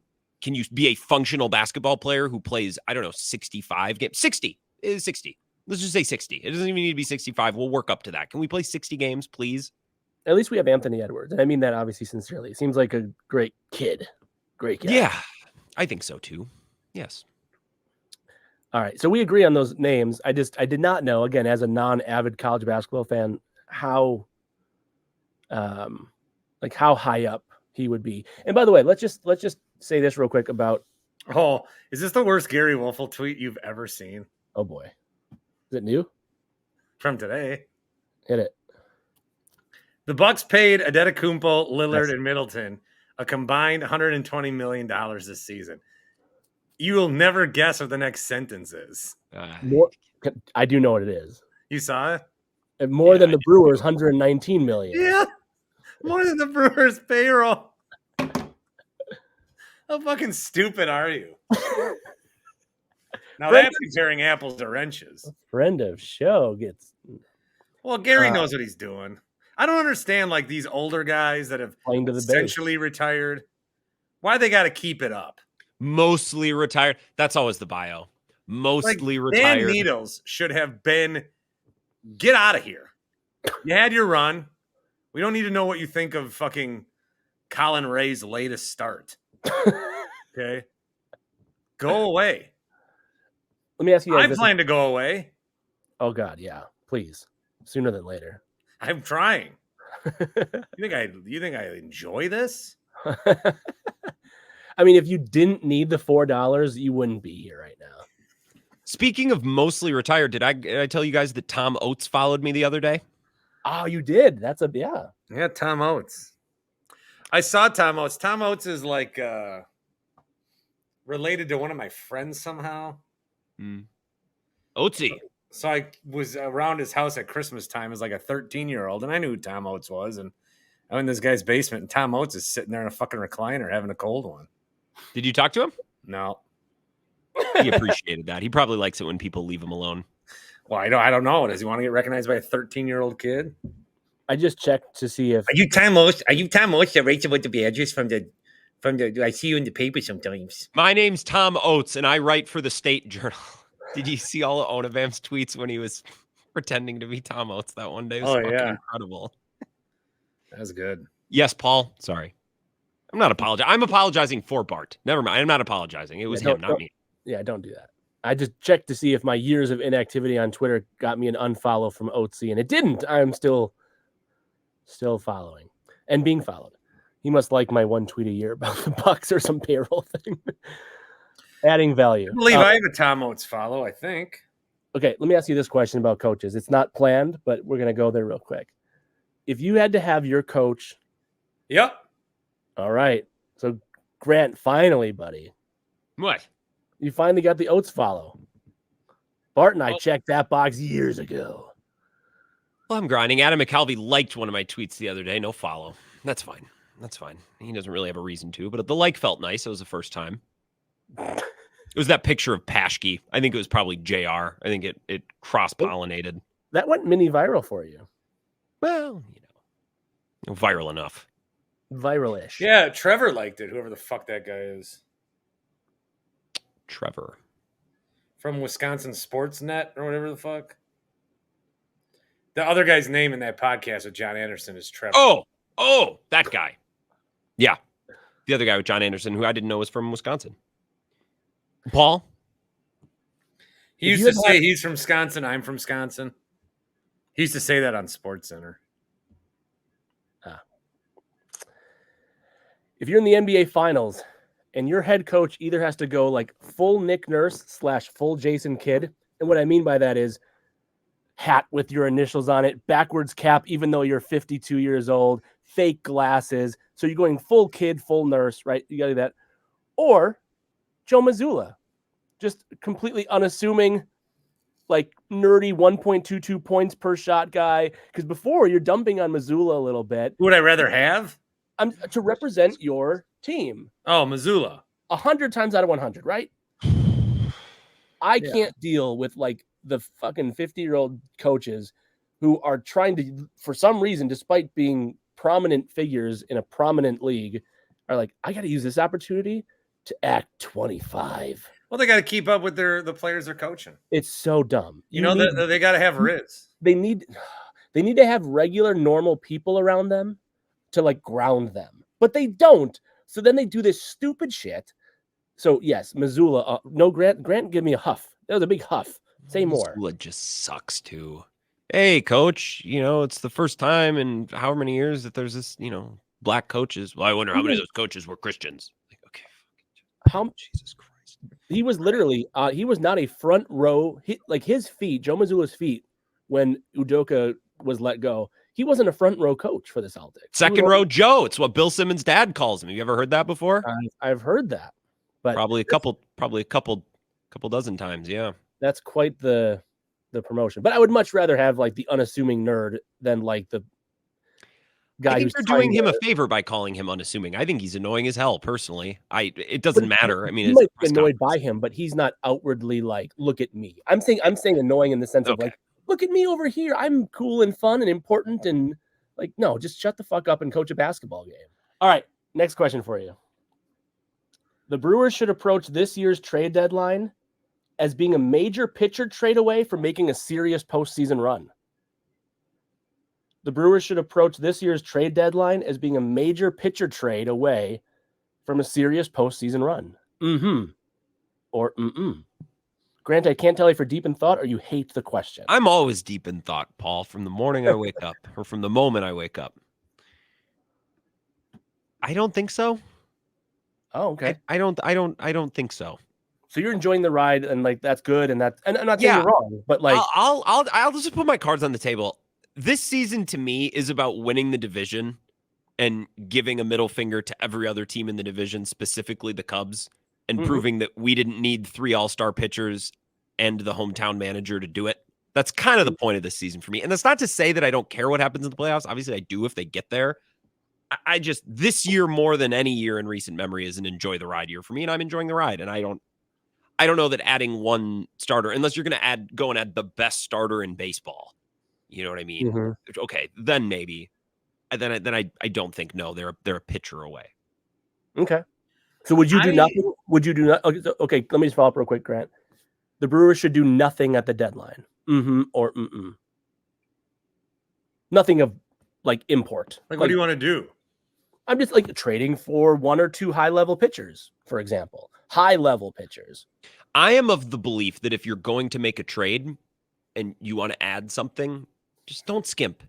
be a functional basketball player who plays, 65 games? 60 is 60. Let's just say 60. It doesn't even need to be 65. We'll work up to that. Can we play 60 games, please? At least we have Anthony Edwards. And I mean that obviously sincerely. It seems like a great kid. Great kid. Yeah, I think so too. Yes. All right. So we agree on those names. I did not know, again, as a non-avid college basketball fan, how high up he would be. And by the way, let's just say this real quick about. Oh, is this the worst Gary Wolfel tweet you've ever seen? Oh boy. Is it new? From today. Hit it. The Bucks paid Adetokounmpo, Lillard, and Middleton a combined $120 million this season. You will never guess what the next sentence is. More, I do know what it is. You saw it? And more than the Brewers, 119 million. Yeah, more than the Brewers' payroll. How fucking stupid are you? Now that's comparing apples to wrenches. Friend of show gets. Well, Gary knows what he's doing. I don't understand like these older guys that have essentially retired. Why they got to keep it up? Mostly retired. That's always the bio. Mostly retired. Dan Needles should have been. Get out of here. You had your run. We don't need to know what you think of fucking Colin Ray's latest start. Okay. Go away. Let me ask you guys. I plan to go away. Oh, God. Yeah. Please. Sooner than later. I'm trying. You think I enjoy this? I mean, if you didn't need the $4, you wouldn't be here right now. Speaking of mostly retired, did I tell you guys that Tom Oates followed me the other day? Oh, you did. That's Yeah, Tom Oates. I saw Tom Oates. Tom Oates is like related to one of my friends somehow. Oatesy. So I was around his house at Christmas time as like a 13-year-old, and I knew who Tom Oates was. And I'm in this guy's basement, and Tom Oates is sitting there in a fucking recliner having a cold one. Did you talk to him? No. He appreciated that. He probably likes it when people leave him alone. Well, I don't know. Does he want to get recognized by a 13-year-old kid? I just checked to see if Are you Tom Oates that writes about the Badgers from the I see you in the paper sometimes. My name's Tom Oates, and I write for the State Journal. Did you see all of Onavam's tweets when he was pretending to be Tom Oates that one day? It was fucking incredible. That was good. Yes, Paul. Sorry. I'm not apologizing. I'm apologizing for Bart. Never mind. I'm not apologizing. It was him, not me. Yeah, don't do that. I just checked to see if my years of inactivity on Twitter got me an unfollow from Oatesy, and it didn't. I'm still following and being followed. He must like my one tweet a year about the Bucks or some payroll thing. Adding value. I believe I have a Tom Oates follow, I think. Okay, let me ask you this question about coaches. It's not planned, but we're going to go there real quick. If you had to have your coach. Yep. All right. So, Grant, finally, buddy. What? You finally got the Oates follow. Bart and I checked that box years ago. Well, I'm grinding. Adam McCalvey liked one of my tweets the other day. No follow. That's fine. He doesn't really have a reason to, but the like felt nice. It was the first time. It was that picture of Paschke. I think it was probably JR. I think it cross-pollinated. That went mini viral for you. Well, viral enough. Viral-ish. Yeah, Trevor liked it, whoever the fuck that guy is. Trevor. From Wisconsin Sportsnet or whatever the fuck. The other guy's name in that podcast with John Anderson is Trevor. Oh, that guy. Yeah. The other guy with John Anderson, who I didn't know was from Wisconsin. Paul? He used to say he's from Wisconsin, I'm from Wisconsin. He used to say that on SportsCenter. If you're in the NBA Finals and your head coach either has to go like full Nick Nurse / full Jason Kidd, and what I mean by that is hat with your initials on it, backwards cap, even though you're 52 years old, fake glasses. So you're going full Kidd, full Nurse, right? You got to do that. Or Joe Mazzulla, just completely unassuming, like nerdy 1.22 points per shot guy. Because before you're dumping on Mazzulla a little bit. Who would I rather have? To represent your team. Oh, Mazzulla. 100 times out of 100, right? I can't deal with like the fucking 50-year-old coaches who are trying to, for some reason, despite being prominent figures in a prominent league, are like, I got to use this opportunity to act 25. Well, they got to keep up with the players they're coaching. It's so dumb. They got to have Riz. They need to have regular, normal people around them to like ground them, but they don't. So then they do this stupid shit. So yes, Mazzulla. No, Grant, give me a huff. That was a big huff. Say more. Mazzulla just sucks too. Hey, coach. It's the first time in however many years that there's this, black coaches. Well, I wonder how many of those coaches were Christians. Like, okay, Jesus Christ. He was literally. He was not a front row. His feet, Joe Mazzulla's feet, when Udoka was let go. He wasn't a front row coach for the Celtics. Second row Joe. It's what Bill Simmons' dad calls him. Have you ever heard that before? I've heard that, but probably a couple dozen times. Yeah. That's quite the promotion. But I would much rather have like the unassuming nerd than like the guy I think who's you're doing trying him to- a favor by calling him unassuming. I think he's annoying as hell, personally. It doesn't But matter. I mean, you it's a might be press annoyed conference. by him, but he's not outwardly like, look at me. I'm saying annoying in the sense of Okay. like, look at me over here. I'm cool and fun and important and like, no, just shut the fuck up and coach a basketball game. All right, next question for you. The Brewers should approach this year's trade deadline as being a major pitcher trade away from making a serious postseason run. The Brewers should approach this year's trade deadline as being a major pitcher trade away from a serious postseason run. Or Grant, I can't tell if you're deep in thought or you hate the question. I'm always deep in thought, Paul, from the morning I wake up or from the moment I wake up. I don't think so. Oh, okay. I don't think so. So you're enjoying the ride and like that's good and that's and I'm not saying Yeah. you're wrong, but like I'll just put my cards on the table. This season to me is about winning the division and giving a middle finger to every other team in the division, specifically the Cubs, and proving that we didn't need 3 all-star pitchers and the hometown manager to do it. That's kind of the point of this season for me. And that's not to say that I don't care what happens in the playoffs. Obviously, I do if they get there. I just, this year more than any year in recent memory is an enjoy the ride year for me, and I'm enjoying the ride. And I don't know that adding one starter, unless you're going to go and add the best starter in baseball. You know what I mean? Okay, then maybe. And then I don't think no. They're a pitcher away. Okay. So would you do nothing? Would you do not? Okay, let me just follow up real quick, Grant. The Brewers should do nothing at the deadline. Or nothing of like import. Like, what do you want to do? I'm just like trading for 1 or 2 high-level pitchers, for example. High-level pitchers. I am of the belief that if you're going to make a trade and you want to add something, just don't skimp.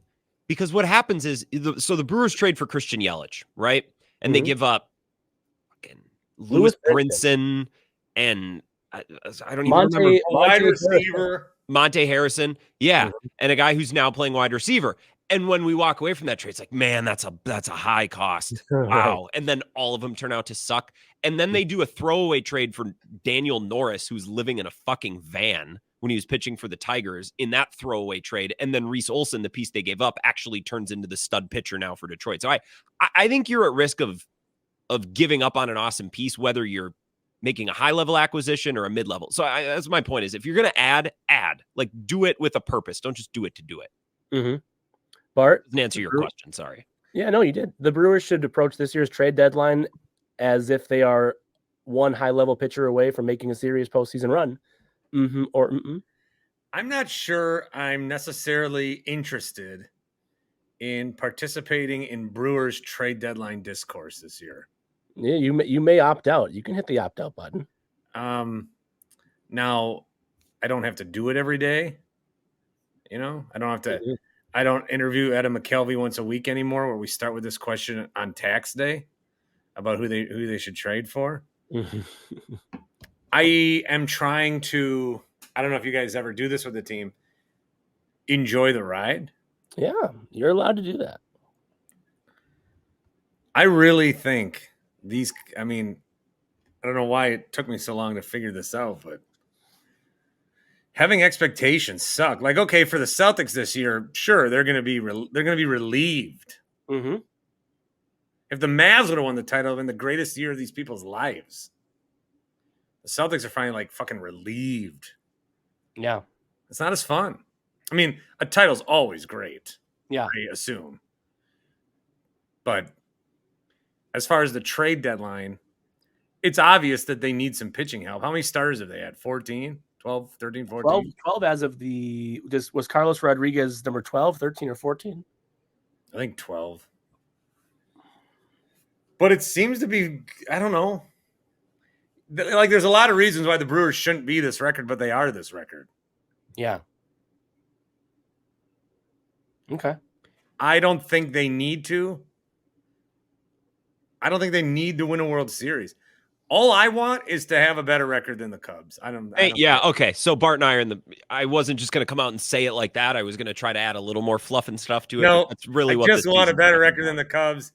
Because what happens is, so the Brewers trade for Christian Yelich, right? And they give up fucking Lewis Brinson and I don't even remember. Wide receiver. Monte Harrison. Yeah. And a guy who's now playing wide receiver. And when we walk away from that trade, it's like, man, that's a high cost. Wow. And then all of them turn out to suck. And then they do a throwaway trade for Daniel Norris, who's living in a fucking van when he was pitching for the Tigers in that throwaway trade. And then Reese Olson, the piece they gave up, actually turns into the stud pitcher now for Detroit. So I think you're at risk of giving up on an awesome piece, whether you're making a high-level acquisition or a mid-level. So that's my point is, if you're going to add. Like, do it with a purpose. Don't just do it to do it. Bart? Doesn't answer your question, sorry. Yeah, no, you did. The Brewers should approach this year's trade deadline as if they are one high-level pitcher away from making a serious postseason run. I'm not sure I'm necessarily interested in participating in Brewers trade deadline discourse this year. Yeah, you may opt out. You can hit the opt out button. Now I don't have to do it every day. You know, I don't have to. I don't interview Adam McKelvey once a week anymore, where we start with this question on tax day about who they should trade for. I am trying to. I don't know if you guys ever do this with the team. Enjoy the ride. Yeah, you're allowed to do that. I really think these. I mean, I don't know why it took me so long to figure this out, but having expectations suck. Like, okay, for the Celtics this year, sure, they're going to be relieved. If the Mavs would have won the title, it would have been the greatest year of these people's lives. The Celtics are finally like fucking relieved. Yeah, it's not as fun. I mean, a title's always great. Yeah, I assume. But as far as the trade deadline, it's obvious that they need some pitching help. How many starters have they had? 14? 12, 13, 14? 12 as of the – was Carlos Rodriguez number 12, 13, or 14? I think 12. But it seems to be – I don't know. Like, there's a lot of reasons why the Brewers shouldn't be this record, but they are this record. Yeah. Okay. I don't think they need to. I don't think they need to win a World Series. All I want is to have a better record than the Cubs. I don't yeah, okay. So Bart and I are in the – I wasn't just going to come out and say it like that. I was going to try to add a little more fluff and stuff to it. No, that's really I what just want a better record than the Cubs.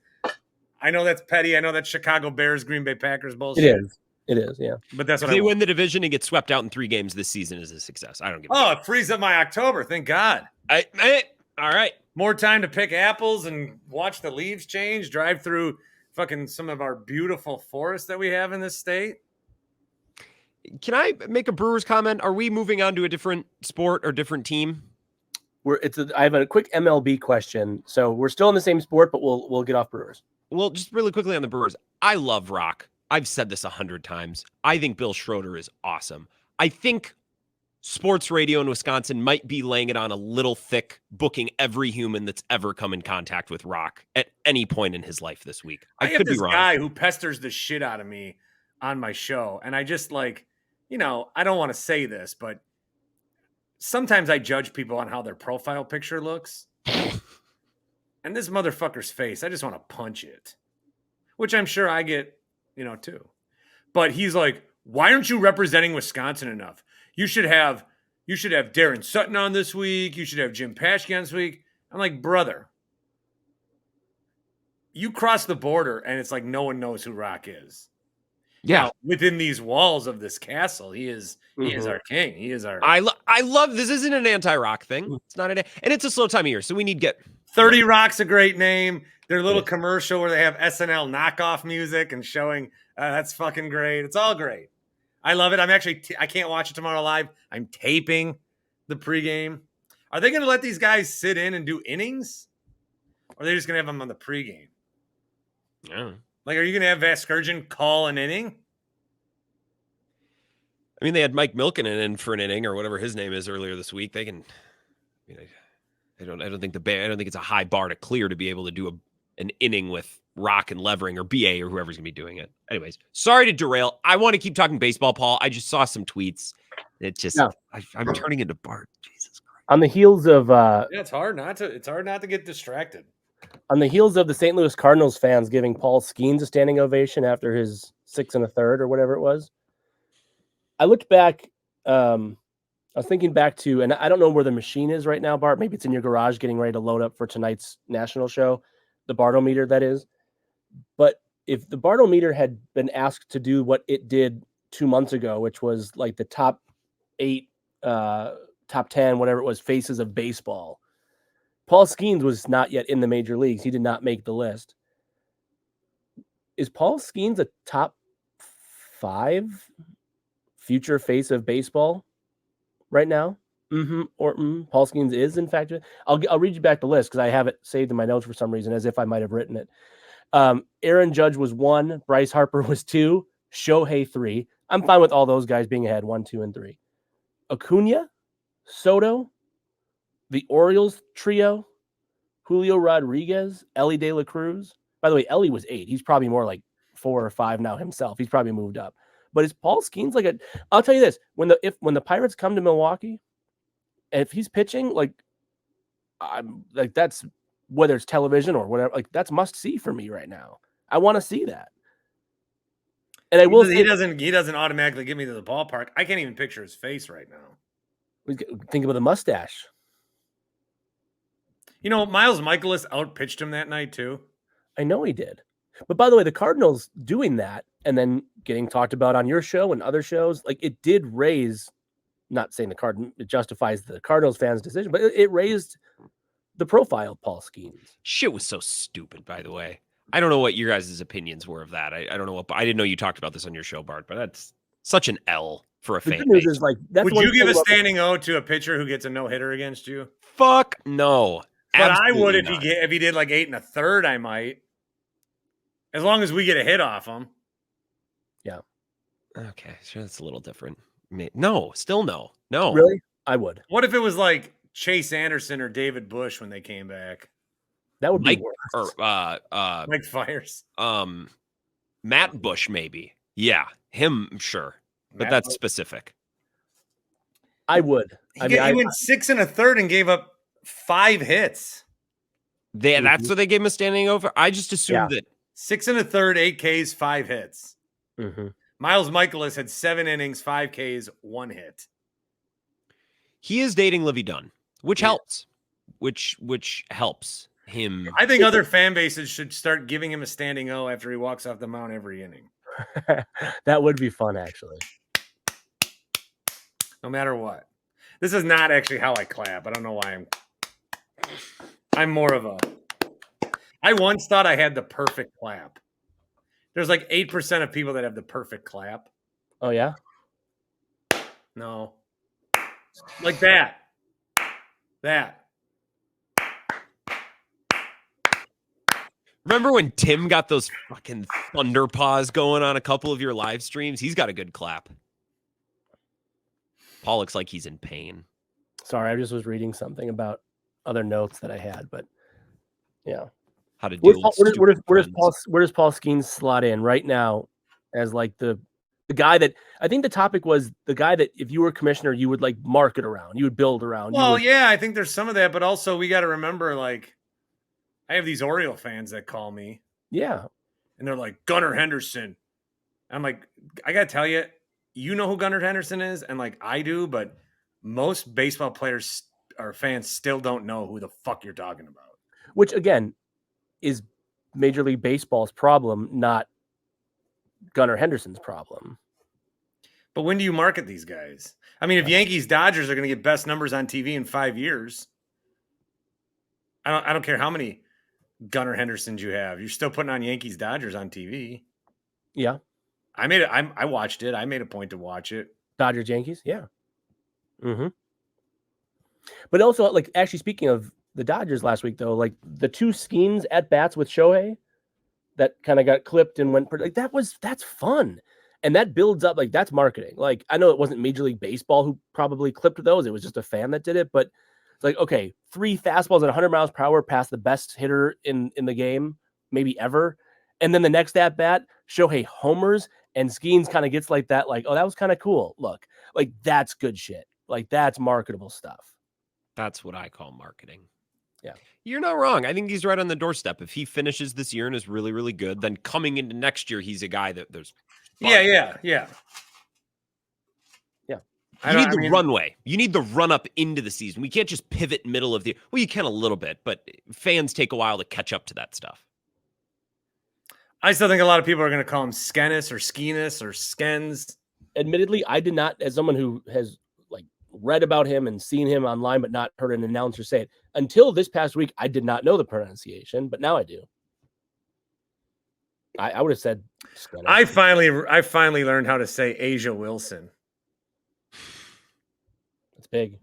I know that's petty. I know that's Chicago Bears, Green Bay Packers bullshit. It is. It is, yeah. But that's If what they I want. win the division and get swept out in 3 games this season is a success. I don't give a Oh, it frees up my October. Thank God. all right. More time to pick apples and watch the leaves change, drive through fucking some of our beautiful forests that we have in this state. Can I make a Brewers comment? Are we moving on to a different sport or different team? I have a quick MLB question. So we're still in the same sport, but we'll get off Brewers. Well, just really quickly on the Brewers. I love rock. I've said this 100 times. I think Bill Schroeder is awesome. I think sports radio in Wisconsin might be laying it on a little thick, booking every human that's ever come in contact with rock at any point in his life this week. I have could be this wrong. guy who pesters the shit out of me on my show, and I just like, I don't want to say this, but sometimes I judge people on how their profile picture looks. And this motherfucker's face, I just want to punch it, which I'm sure I get, too. But he's like, why aren't you representing Wisconsin enough? You should have Darren Sutton on this week. You should have Jim Paschke on this week. I'm like, brother, you cross the border and it's like no one knows who Rock is. Yeah. Now, within these walls of this castle, he is our king. He is our. I love this. Isn't an anti-rock thing. It's not and it's a slow time of year, so we need 30 Rock's a great name. Their little commercial where they have SNL knockoff music and showing that's fucking great. It's all great. I love it. I'm actually I can't watch it tomorrow live. I'm taping the pregame. Are they going to let these guys sit in and do innings, or are they just going to have them on the pregame? Yeah. Like, are you going to have Vasgersian call an inning? I mean, they had Mike Milkinen in for an inning or whatever his name is earlier this week. They can. I don't think it's a high bar to clear to be able to do an inning with Rock and Levering or BA or whoever's going to be doing it. Anyways, sorry to derail. I want to keep talking baseball, Paul. I just saw some tweets. It just I'm turning into Bart. Jesus Christ. On the heels of it's hard not to get distracted. On the heels of the St. Louis Cardinals fans giving Paul Skenes a standing ovation after his 6 1/3 or whatever it was, I looked back. I was thinking back to, and I don't know where the machine is right now, Bart. Maybe it's in your garage getting ready to load up for tonight's national show, the Bartometer, that is. But if the Bartometer had been asked to do what it did 2 months ago, which was like the top 8, top 10, whatever it was, faces of baseball, Paul Skenes was not yet in the major leagues. He did not make the list. Is Paul Skenes a top 5 future face of baseball right now? Paul Skenes is, in fact. I'll read you back the list because I have it saved in my notes for some reason, as if I might have written it. Aaron Judge was 1. Bryce Harper was 2. Shohei 3. I'm fine with all those guys being ahead 1, 2, and 3. Acuna, Soto, the Orioles trio, Julio Rodriguez, Ellie De La Cruz. By the way, Ellie was 8. He's probably more like 4 or 5 now himself. He's probably moved up. But is Paul Skenes like I'll tell you this, when the Pirates come to Milwaukee, and if he's pitching, I'm like, that's, whether it's television or whatever, like, that's must see for me right now. I want to see that. And I will. He doesn't automatically get me to the ballpark. I can't even picture his face right now. Think about the mustache. Miles Michaelis outpitched him that night too. I know he did. But by the way, the Cardinals doing that and then getting talked about on your show and other shows, like, it did raise, not saying it justifies the Cardinals fans' decision, but it raised the profile of Paul Skenes. Shit was so stupid, by the way. I don't know what your guys' opinions were of that. I don't know I didn't know you talked about this on your show, Bart, but that's such an L for a fan. The good news is, like, that's would you give a standing O to a pitcher who gets a no-hitter against you? Fuck no. But absolutely I would if he did like 8 1/3, I might. As long as we get a hit off him. Yeah. Okay, sure, that's a little different. No, still no. No. Really? I would. What if it was like Chase Anderson or David Bush when they came back? That would be worse. Or Mike Fiers. Matt Bush, maybe. Yeah, him, sure. But that's specific. I would. He went 6 1/3 and gave up 5 hits. That's what they gave him a standing over. I just assumed that 6 1/3, 8 Ks, 5 hits. Mm-hmm. Miles Michaelis had 7 innings, 5 Ks, 1 hit. He is dating Livy Dunn, which helps. Which helps him. I think other fan bases should start giving him a standing O after he walks off the mound every inning. That would be fun, actually. No matter what. This is not actually how I clap. I don't know why I'm more of a. I once thought I had the perfect clap. There's like 8% of people that have the perfect clap. Oh yeah. No. Like that. That. Remember when Tim got those fucking thunder paws going on a couple of your live streams? He's got a good clap. Paul looks like he's in pain. Sorry, I just was reading something about other notes that I had, but yeah. How to deal with where does Paul Skenes slot in right now as like the guy that I think the topic was the guy that if you were commissioner, you would like market around, you would build around. Well, yeah, I think there's some of that, but also we got to remember, like, I have these Oriole fans that call me. Yeah. And they're like, Gunnar Henderson. I'm like, I got to tell you, you know who Gunnar Henderson is? And like, I do, but most baseball players or fans still don't know who the fuck you're talking about. Which, again, is Major League Baseball's problem, not Gunnar Henderson's problem. But when do you market these guys? I mean, if Yankees Dodgers are going to get best numbers on TV in 5 years, I don't care how many Gunnar Hendersons you have. You're still putting on Yankees Dodgers on TV. Yeah. I watched it. I made a point to watch it. Dodgers Yankees, yeah. Mm-hmm. But also, like, actually speaking of the Dodgers last week, though, like the two Skenes at bats with Shohei that kind of got clipped and went like that's fun. And that builds up, like that's marketing. Like I know it wasn't Major League Baseball who probably clipped those. It was just a fan that did it. But it's like, okay, 3 fastballs at 100 miles per hour past the best hitter in the game, maybe ever. And then the next at bat, Shohei homers and Skenes kind of gets like that, like, oh, that was kind of cool. Look, like that's good shit. Like that's marketable stuff. That's what I call marketing. Yeah. You're not wrong. I think he's right on the doorstep. If he finishes this year and is really, really good, then coming into next year, he's a guy that there's fun. Yeah. You need the runway. You need the run up into the season. We can't just pivot middle of the. Well, you can a little bit, but fans take a while to catch up to that stuff. I still think a lot of people are going to call him Skenes or Skens. Admittedly, I did not, as someone who has like read about him and seen him online, but not heard an announcer say it until this past week. I did not know the pronunciation, but now I do. I would have said Skenes. I finally learned how to say Asia Wilson. It's big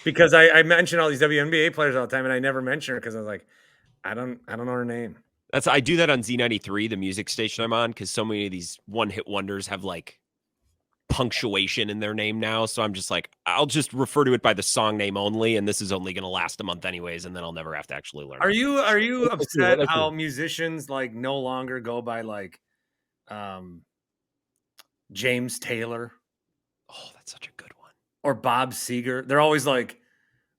because I mention all these WNBA players all the time, and I never mention her because I was like, I don't know her name. I do that on Z93, the music station I'm on, because so many of these one-hit wonders have like punctuation in their name now. So I'm just like, I'll just refer to it by the song name only, and this is only going to last a month anyways, and then I'll never have to actually learn. Are you upset how musicians like no longer go by like James Taylor? Oh, that's such a good one. Or Bob Seger. They're always like,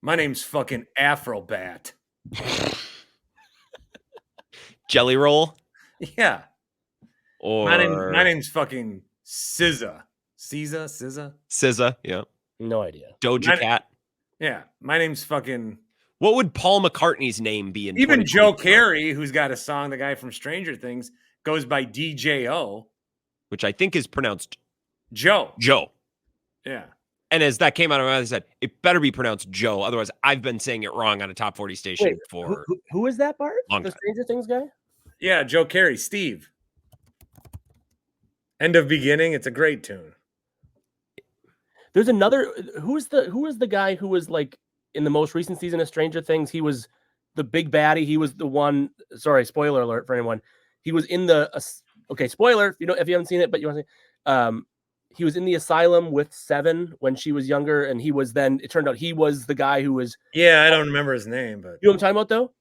my name's fucking Afrobat. Jelly Roll? Yeah. Or my name's fucking SZA. SZA, yeah. No idea. Doja Cat. Yeah. My name's fucking. What would Paul McCartney's name be in even Joe Carey, who's got a song, the guy from Stranger Things, goes by DJO. Which I think is pronounced Joe. Yeah. And as that came out of my mouth, I said, it better be pronounced Joe. Otherwise, I've been saying it wrong on a top 40 station for. Who is that, Bart? The Stranger Things guy? Yeah, Joe Carey, Steve. End of Beginning. It's a great tune. There's another. Who is the guy who was like in the most recent season of Stranger Things? He was the big baddie. He was the one. Sorry, spoiler alert for anyone. He was in the. Okay, spoiler. If you haven't seen it, but you want to see. He was in the asylum with Seven when she was younger, and he was then. It turned out he was the guy who was. Yeah, I don't remember his name, but you know what I'm talking about, though.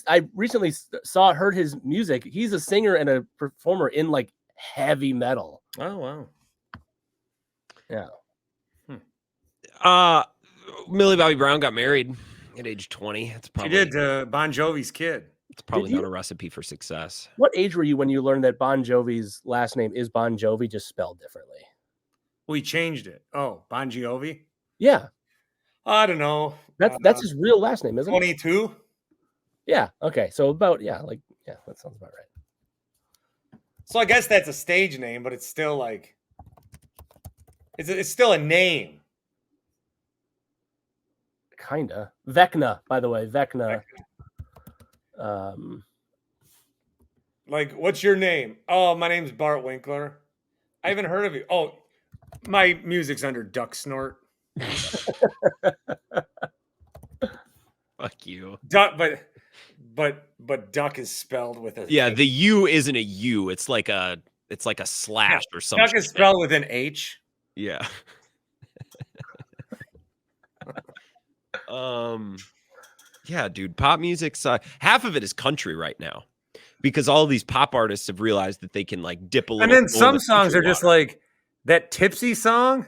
I recently heard his music. He's a singer and a performer in like heavy metal. Oh wow. Yeah. Millie Bobby Brown got married at age 20. It's probably she did Bon Jovi's kid. It's probably not a recipe for success. What age were you when you learned that Bon Jovi's last name is Bon Jovi, just spelled differently? We changed it. Oh, Bon Jovi? Yeah. I don't know. That's his real last name, isn't it? 22? Yeah. Okay. So that sounds about right. So I guess that's a stage name, but it's still like it's still a name. Kinda. Vecna, by the way. Vecna. Like, what's your name? Oh, my name's Bart Winkler. I haven't heard of you. Oh, my music's under Duck Snort. Fuck you. Duck, but duck is spelled with a Yeah, H. the U isn't a U. It's like a slash or something. Duck is spelled with an H. Yeah. Yeah, dude, pop music's half of it is country right now because all these pop artists have realized that they can like dip a little. And then some songs are just like that Tipsy song.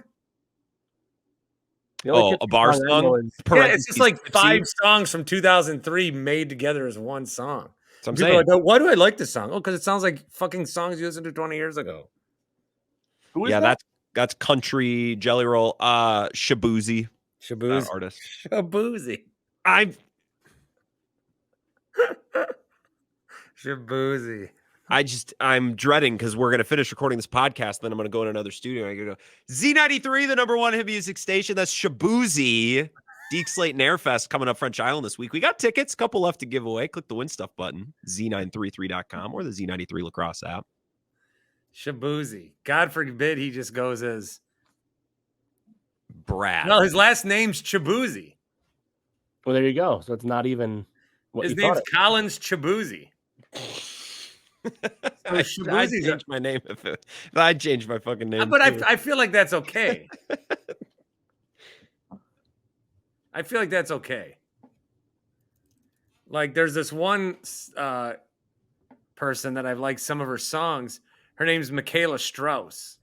A bar song. Yeah, it's just like 5 songs from 2003 made together as one song. So I'm People saying, are like, why do I like this song? Oh, because it sounds like fucking songs you listened to 20 years ago. Who is yeah, that? that's country Jelly Roll. Shabuzi, Shaboozey. artist. Shaboozey. Shaboozey. I'm dreading because we're gonna finish recording this podcast, then I'm gonna go in another studio. I go Z93, the #1 hit music station. That's Shabuzi. Deke Slate and Airfest coming up French Island this week. We got tickets, a couple left to give away. Click the win stuff button, z933.com or the Z93 Lacrosse app. Shaboozey. God forbid he just goes as Brad. No, his last name's Chaboozey. Well, there you go. So it's not even what His you thought name's it. Collins Chaboozey. I'd Shaboozey's change my name if I'd change my fucking name. But too. I feel like that's okay. I feel like that's okay. Like there's this one person that I've liked some of her songs. Her name's Michaela Strauss,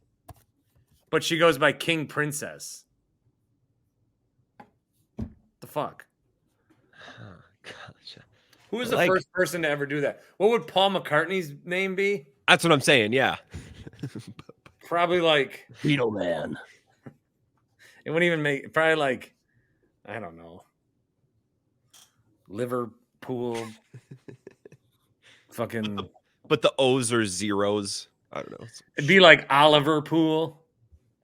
but she goes by King Princess. The fuck? Oh, gotcha. Who was the first person to ever do that? What would Paul McCartney's name be? That's what I'm saying. Yeah. Probably like Beetle Man. it wouldn't even make probably like I don't know. Liverpool. Fucking. But the O's are zeros. I don't know. It'd be like Oliver Pool.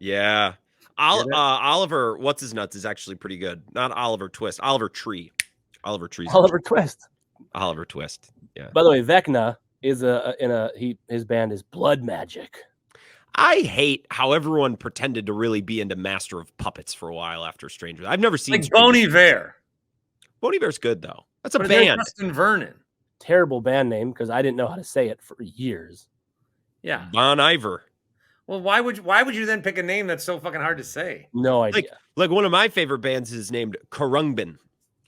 Yeah. Get it? Oliver, what's his nuts is actually pretty good. Not Oliver Twist. Oliver Tree. Oliver Tree. Oliver Twist. Oliver Twist. Yeah. By the way, Vecna is his band is Blood Magic. I hate how everyone pretended to really be into Master of Puppets for a while after Stranger. I've never seen Like Stranger Bon Things. Iver. Bon Iver's good though. That's a But it's like band. Justin Vernon. Terrible band name because I didn't know how to say it for years. Yeah. Bon Iver. Well, why would you then pick a name that's so fucking hard to say? No idea. Like one of my favorite bands is named Karungbin.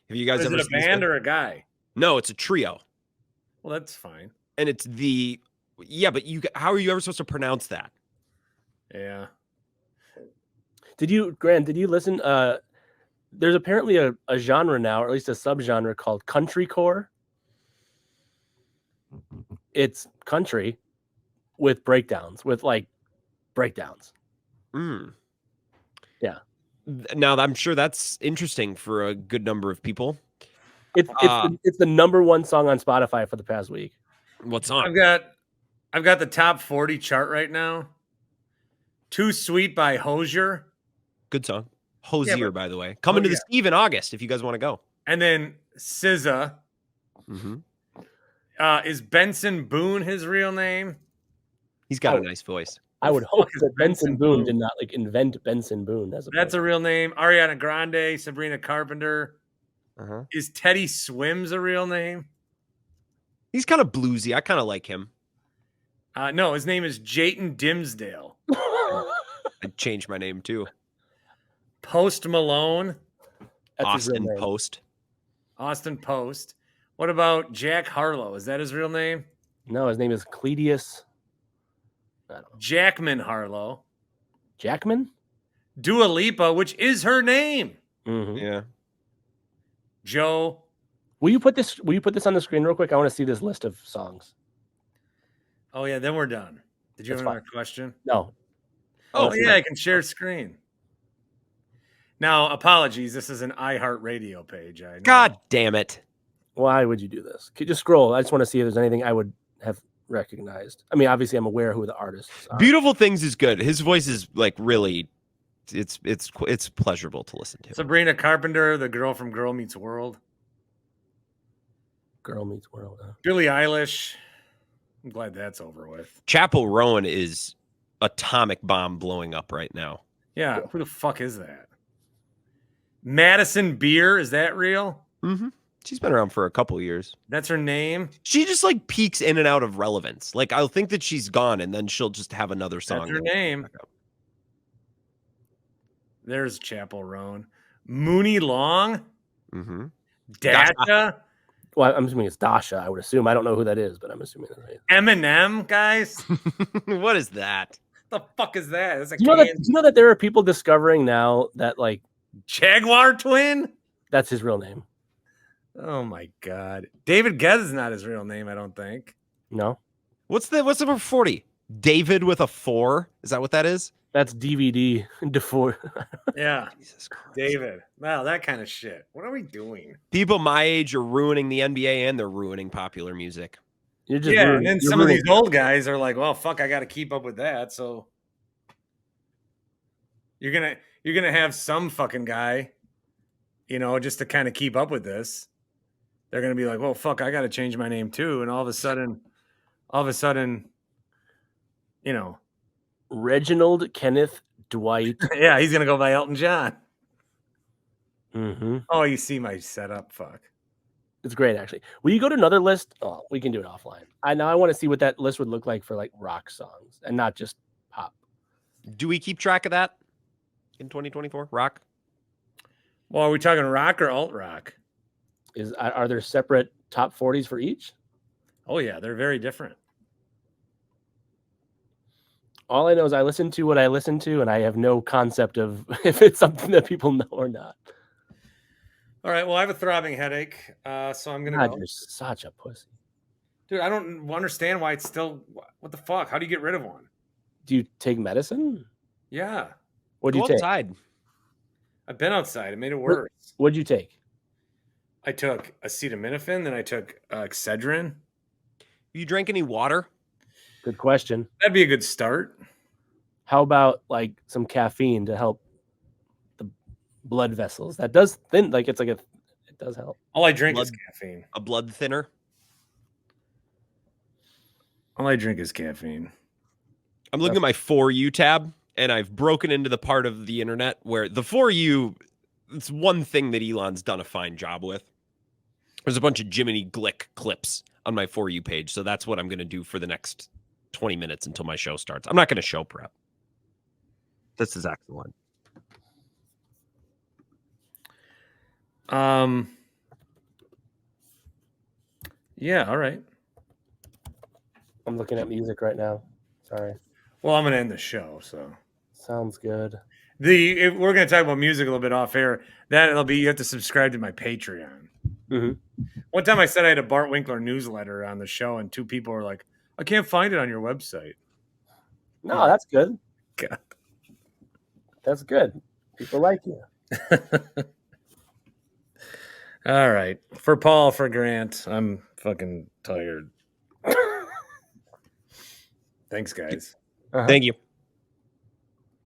Have you guys Is ever it a seen this band band? or a guy? No, it's a trio. Well, that's fine. And it's but how are you ever supposed to pronounce that? Yeah. Did you listen? There's apparently a genre now, or at least a subgenre called countrycore. It's country with breakdowns, Mm. Yeah. Now I'm sure that's interesting for a good number of people. It's the #1 song on Spotify for the past week. What song? I've got the top 40 chart right now. Too Sweet by Hosier. Good song. Hosier, Yeah, by the way. Coming to the Steve in August if you guys want to go. And then SZA. Mm-hmm. Is Benson Boone his real name? He's got a nice voice. I would hope is that Benson Benson Boone Boone? did not invent Benson Boone. That's a real name. Ariana Grande, Sabrina Carpenter. Uh-huh. Is Teddy Swims a real name? He's kind of bluesy. I kind of like him. No, his name is Jayton Dimsdale. I'd change my name too. Post Malone. That's his real Austin name. Post. Austin Post. What about Jack Harlow? Is that his real name? No, his name is Cledius. I don't know. Jackman Harlow. Jackman? Dua Lipa, which is her name. Mm-hmm. Yeah. Joe. Will you put this on the screen real quick? I want to see this list of songs. Oh, yeah, then we're done. Did you That's have another question? No. Oh, yeah, I can share screen. Now, apologies. This is an iHeartRadio page. I know. God damn it. Why would you do this? Just scroll. I just want to see if there's anything I would have recognized. I mean, obviously, I'm aware who the artists are. Beautiful Things is good. His voice is like really, it's pleasurable to listen to. Sabrina Carpenter, the girl from Girl Meets World. Girl Meets World. Huh? Billie Eilish. I'm glad that's over with. Chapel Rowan is atomic bomb blowing up right now. Yeah, who the fuck is that? Madison Beer, is that real? Mm-hmm. She's been around for a couple years. That's her name? She just like peaks in and out of relevance. Like I'll think that she's gone and then she'll just have another song. That's her name. There's Chapel Roan. Mooney Long? Mm-hmm. Dasha? Well, I'm assuming it's Dasha. I would assume. I don't know who that is, but I'm assuming that's right. MmHmm, guys? What is that? The fuck is that? It's a Do you know that there are people discovering now that like Jaguar twin? that's his real name? Oh my god. David Gez is not his real name, I don't think. No, What's number 40? David with a 4? Is that what that is? that's DVD. Defoe. Yeah. Jesus Christ. David. Wow, that kind of shit. What are we doing? People my age are ruining the NBA and they're ruining popular music. You're just Yeah, ruining- and then you're some of ruining- these old guys are like, well, fuck, I gotta keep up with that. So you're gonna have some fucking guy, you know, just to kind of keep up with this. They're gonna be like, well, fuck, I gotta change my name too. And all of a sudden, you know, Reginald Kenneth Dwight. yeah, he's gonna go by Elton John. Mm-hmm. Oh, you see my setup, fuck. It's great, actually. Will you go to another list? Oh, we can do it offline. I want to see what that list would look like for like rock songs and not just pop. Do we keep track of that in 2024? Rock? Well, are we talking rock or alt rock? Are there separate top 40s for each? Oh yeah, they're very different. All I know is I listen to what I listen to, and I have no concept of if it's something that people know or not. All right, well, I have a throbbing headache, so I'm gonna God, go. you're such a pussy. Dude, I don't understand why it's still. What the fuck? How do you get rid of one? Do you take medicine? Yeah, What do Go you take? outside. I've been outside. It made it worse. What'd you take? I took acetaminophen, then I took Excedrin. You drank any water? Good question. That'd be a good start. How about like some caffeine to help the blood vessels? That does thin, like it's like it does help. All I drink is Blood- caffeine. A blood thinner? All I drink is caffeine. I'm looking at my For You tab, and I've broken into the part of the internet where the For You, it's one thing that Elon's done a fine job with. There's a bunch of Jiminy Glick clips on my For You page, so that's what I'm going to do for the next 20 minutes until my show starts. I'm not going to show prep. This is excellent. Yeah, all right. I'm looking at music right now. Sorry. Well, I'm gonna end the show, so Sounds good. if we're gonna talk about music a little bit off air. That'll be, you have to subscribe to my Patreon. Mm-hmm. One time I said I had a Bart Winkler newsletter on the show, and two people were like, I can't find it on your website. No, that's good. God. That's good. People like you. All right. For Paul, for Grant, I'm fucking tired. Thanks, guys. Uh-huh. Thank you.